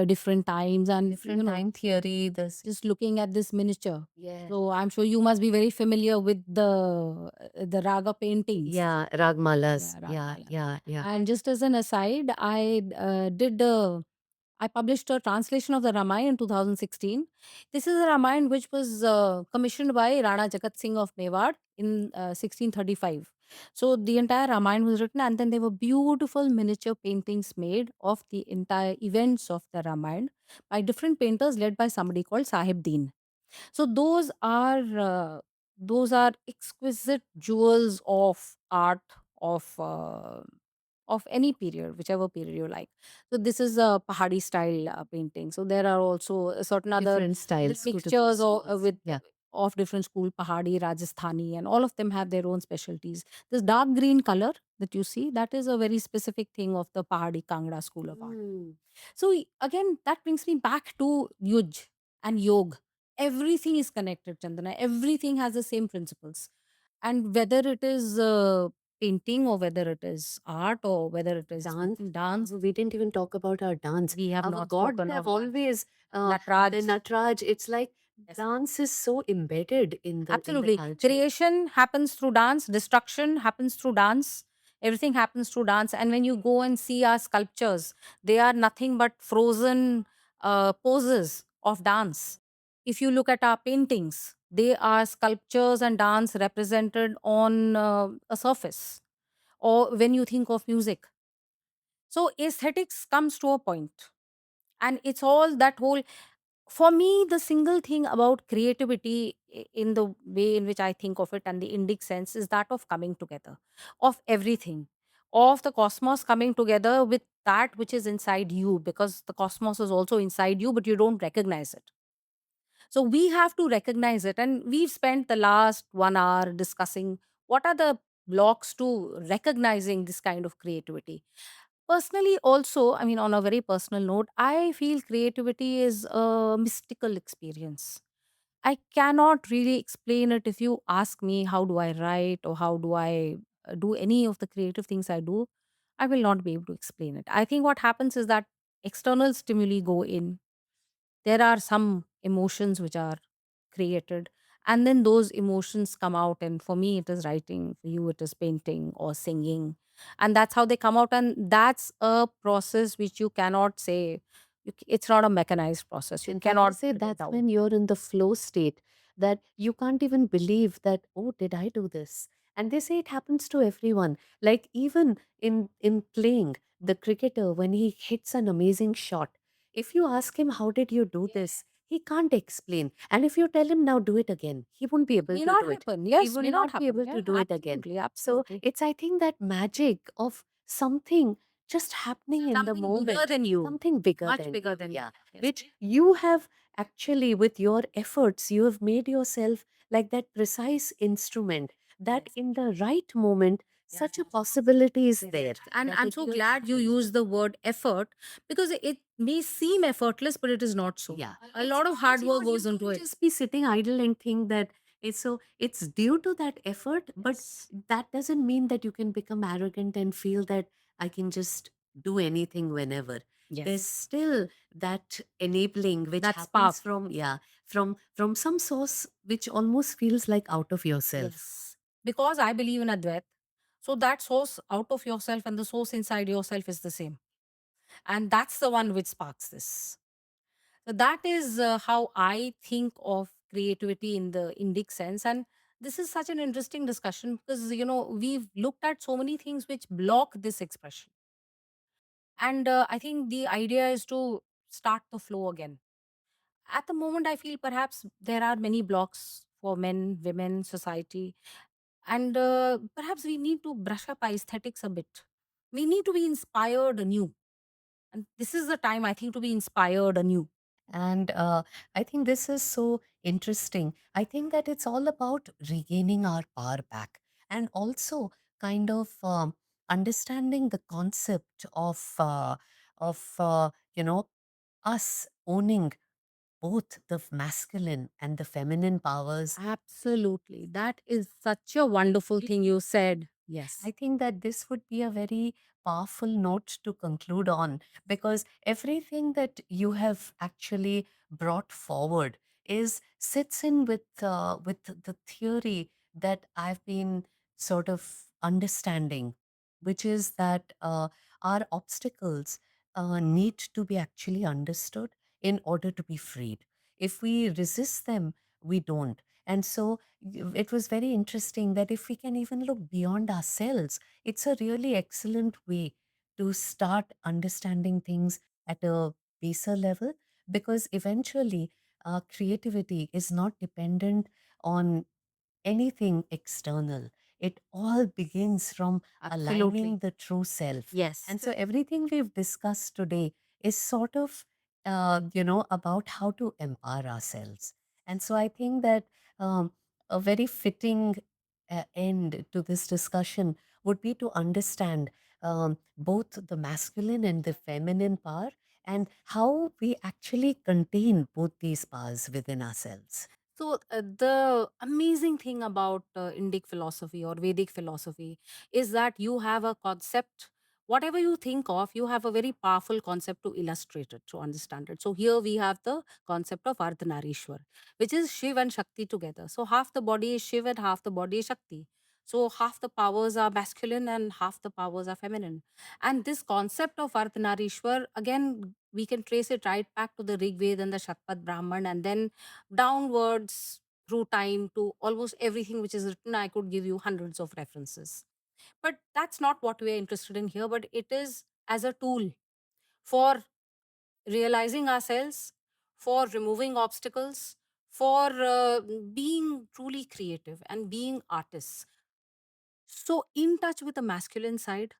Different times, and different time theory. This, just looking at this miniature. yeah, So I'm sure you must be very familiar with the raga paintings. yeah, ragmalas, Yeah, yeah, Ragmala. yeah, yeah. And just as an aside, I published a translation of the Ramayana in 2016. This is a Ramayana which was commissioned by Rana Jagat Singh of Mewar in 1635. So the entire Ramayana was written, and then there were beautiful miniature paintings made of the entire events of the Ramayana by different painters led by somebody called Sahib Deen. So those are exquisite jewels of art of any period, whichever period you like. So this is a Pahadi style painting. So there are also certain other Different styles, two different mixtures schools. with Yeah. of different school, Pahadi, Rajasthani, and all of them have their own specialties. This dark green color that you see, that is a very specific thing of the Pahadi Kangra school of art. Mm. So again, that brings me back to Yuj and Yog. Everything is connected, Chandana. Everything has the same principles. And whether it is painting or whether it is art or whether it is Dance. dance. We didn't even talk about our dance. We have Our not gods spoken have of dance. always the Natraj. Natraj. It's like Yes. dance is so embedded in the Absolutely. culture. Creation happens through dance, destruction happens through dance, everything happens through dance. And when you go and see our sculptures, they are nothing but frozen poses of dance. If you look at our paintings, they are sculptures and dance represented on a surface. Or when you think of music. So aesthetics comes to a point, and it's all that whole. For me, the single thing about creativity in the way in which I think of it and the indic sense is that of coming together, of everything, of the cosmos coming together with that which is inside you, because the cosmos is also inside you but you don't recognize it. So we have to recognize it, and we've spent the last 1 hour discussing what are the blocks to recognizing this kind of creativity. Personally, also, I mean, on a very personal note, I feel creativity is a mystical experience. I cannot really explain it. If you ask me, how do I write or how do I do any of the creative things I do, I will not be able to explain it. I think what happens is that external stimuli go in, there are some emotions which are created, and then those emotions come out. And for me, it is writing, for you, it is painting or singing. And that's how they come out. And that's a process which you cannot say, it's not a mechanized process. You In fact, they cannot say put it that's down. when you're in the flow state that you can't even believe that, oh, did I do this? And they say it happens to everyone. Like even in playing, the cricketer, when he hits an amazing shot, if you ask him, how did you do this? He can't explain. And if you tell him now do it again, he won't be able May to not do it. happen. He Yes, will may not not be happen. able Yeah, to do it again. absolutely. So Absolutely. it's, I think, that magic of something just happening in the Something bigger moment, than you, something bigger much than bigger you. than you. Yeah, Yes. which you have actually, with your efforts, you have made yourself like that precise instrument that Yes. in the right moment, Yeah. such a possibility is there Correct. And that I'm it so just glad you happens. used the word effort, because it may seem effortless, but it is not so. Yeah, A lot of hard it's work not. You goes into can't it. just be sitting idle and think that it's so. It's due to that effort, but Yes. that doesn't mean that you can become arrogant and feel that I can just do anything whenever. There's Yes. still that enabling which That spark. happens from, yeah, from some source which almost feels like out of yourself. Yes. Because I believe in Advait. So that source out of yourself and the source inside yourself is the same. And that's the one which sparks this. So that is how I think of creativity in the Indic sense. And this is such an interesting discussion because, we've looked at so many things which block this expression. And I think the idea is to start the flow again. At the moment, I feel perhaps there are many blocks for men, women, society. And perhaps we need to brush up our aesthetics a bit. We need to be inspired anew. And this is the time, I think, to be inspired anew. And I think this is so interesting. I think that it's all about regaining our power back and also kind of understanding the concept of us owning both the masculine and the feminine powers. Absolutely. That is such a wonderful thing you said. I Yes. think that this would be a very powerful note to conclude on because everything that you have actually brought forward is sits in with the theory that I've been sort of understanding, which is that our obstacles need to be actually understood in order to be freed. If we resist them, we don't. And so it was very interesting that if we can even look beyond ourselves, it's a really excellent way to start understanding things at a baser level because eventually creativity is not dependent on anything external. It all begins from Absolutely. aligning the true self. Yes. And so everything we've discussed today is sort of, about how to empower ourselves. And so I think that a very fitting end to this discussion would be to understand both the masculine and the feminine power and how we actually contain both these powers within ourselves. So, the amazing thing about Indic philosophy or Vedic philosophy is that you have a concept. Whatever you think of, you have a very powerful concept to illustrate it, to understand it. So, here we have the concept of Ardhanarishwar, which is Shiv and Shakti together. So, half the body is Shiv and half the body is Shakti. So, half the powers are masculine and half the powers are feminine. And this concept of Ardhanarishwar, again, we can trace it right back to the Rig Veda and the Shatpat Brahman, and then downwards through time to almost everything which is written. I could give you hundreds of references. But that's not what we are interested in here, but it is as a tool for realizing ourselves, for removing obstacles, for being truly creative and being artists. So, in touch with the masculine side,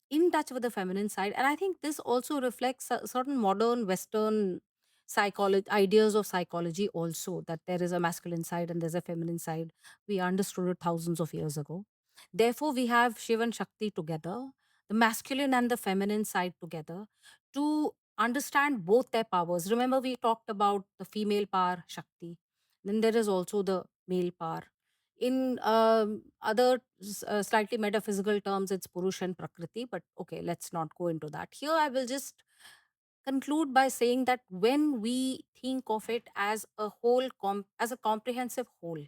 in touch with the feminine side. And I think this also reflects certain modern Western psychology ideas of psychology also, that there is a masculine side and there's a feminine side. We understood it thousands of years ago. Therefore, we have Shiva and Shakti together, the masculine and the feminine side together, to understand both their powers. Remember, we talked about the female power, Shakti. Then there is also the male power. In other slightly metaphysical terms, it's Purush and Prakriti, but okay, let's not go into that. Here, I will just conclude by saying that when we think of it as a whole, as a comprehensive whole,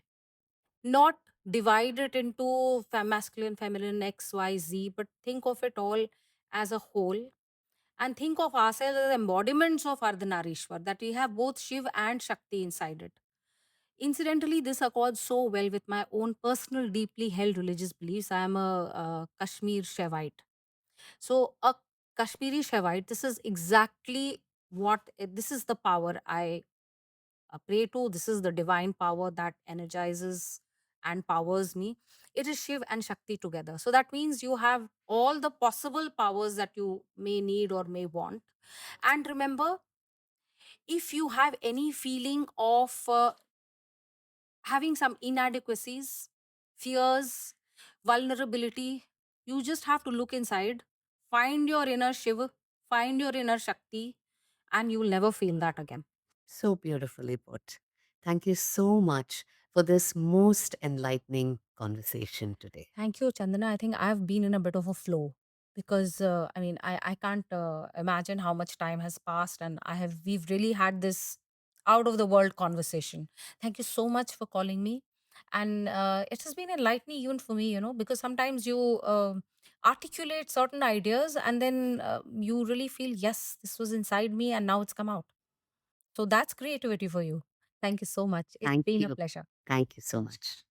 not divide it into masculine, feminine, X, Y, Z, but think of it all as a whole and think of ourselves as embodiments of Ardhanarishwar, that we have both Shiv and Shakti inside it. Incidentally, this accords so well with my own personal, deeply held religious beliefs. I am a Kashmir Shaivite. So, a Kashmiri Shaivite, this is exactly what this is the power I pray to. This is the divine power that energizes and powers me. It is Shiv and Shakti together. So, that means you have all the possible powers that you may need or may want. And remember, if you have any feeling of having some inadequacies, fears, vulnerability, you just have to look inside, find your inner Shiva, find your inner Shakti, and you'll never feel that again. So beautifully put. Thank you so much for this most enlightening conversation today. Thank you, Chandana. I think I've been in a bit of a flow because I mean I can't imagine how much time has passed, and we've really had this out of the world conversation. Thank you so much for calling me, and it has been enlightening even for me, because sometimes you articulate certain ideas and then you really feel, yes, this was inside me and now it's come out. So that's creativity for you. Thank you so much. It's Thank been a you. pleasure. Thank you so much.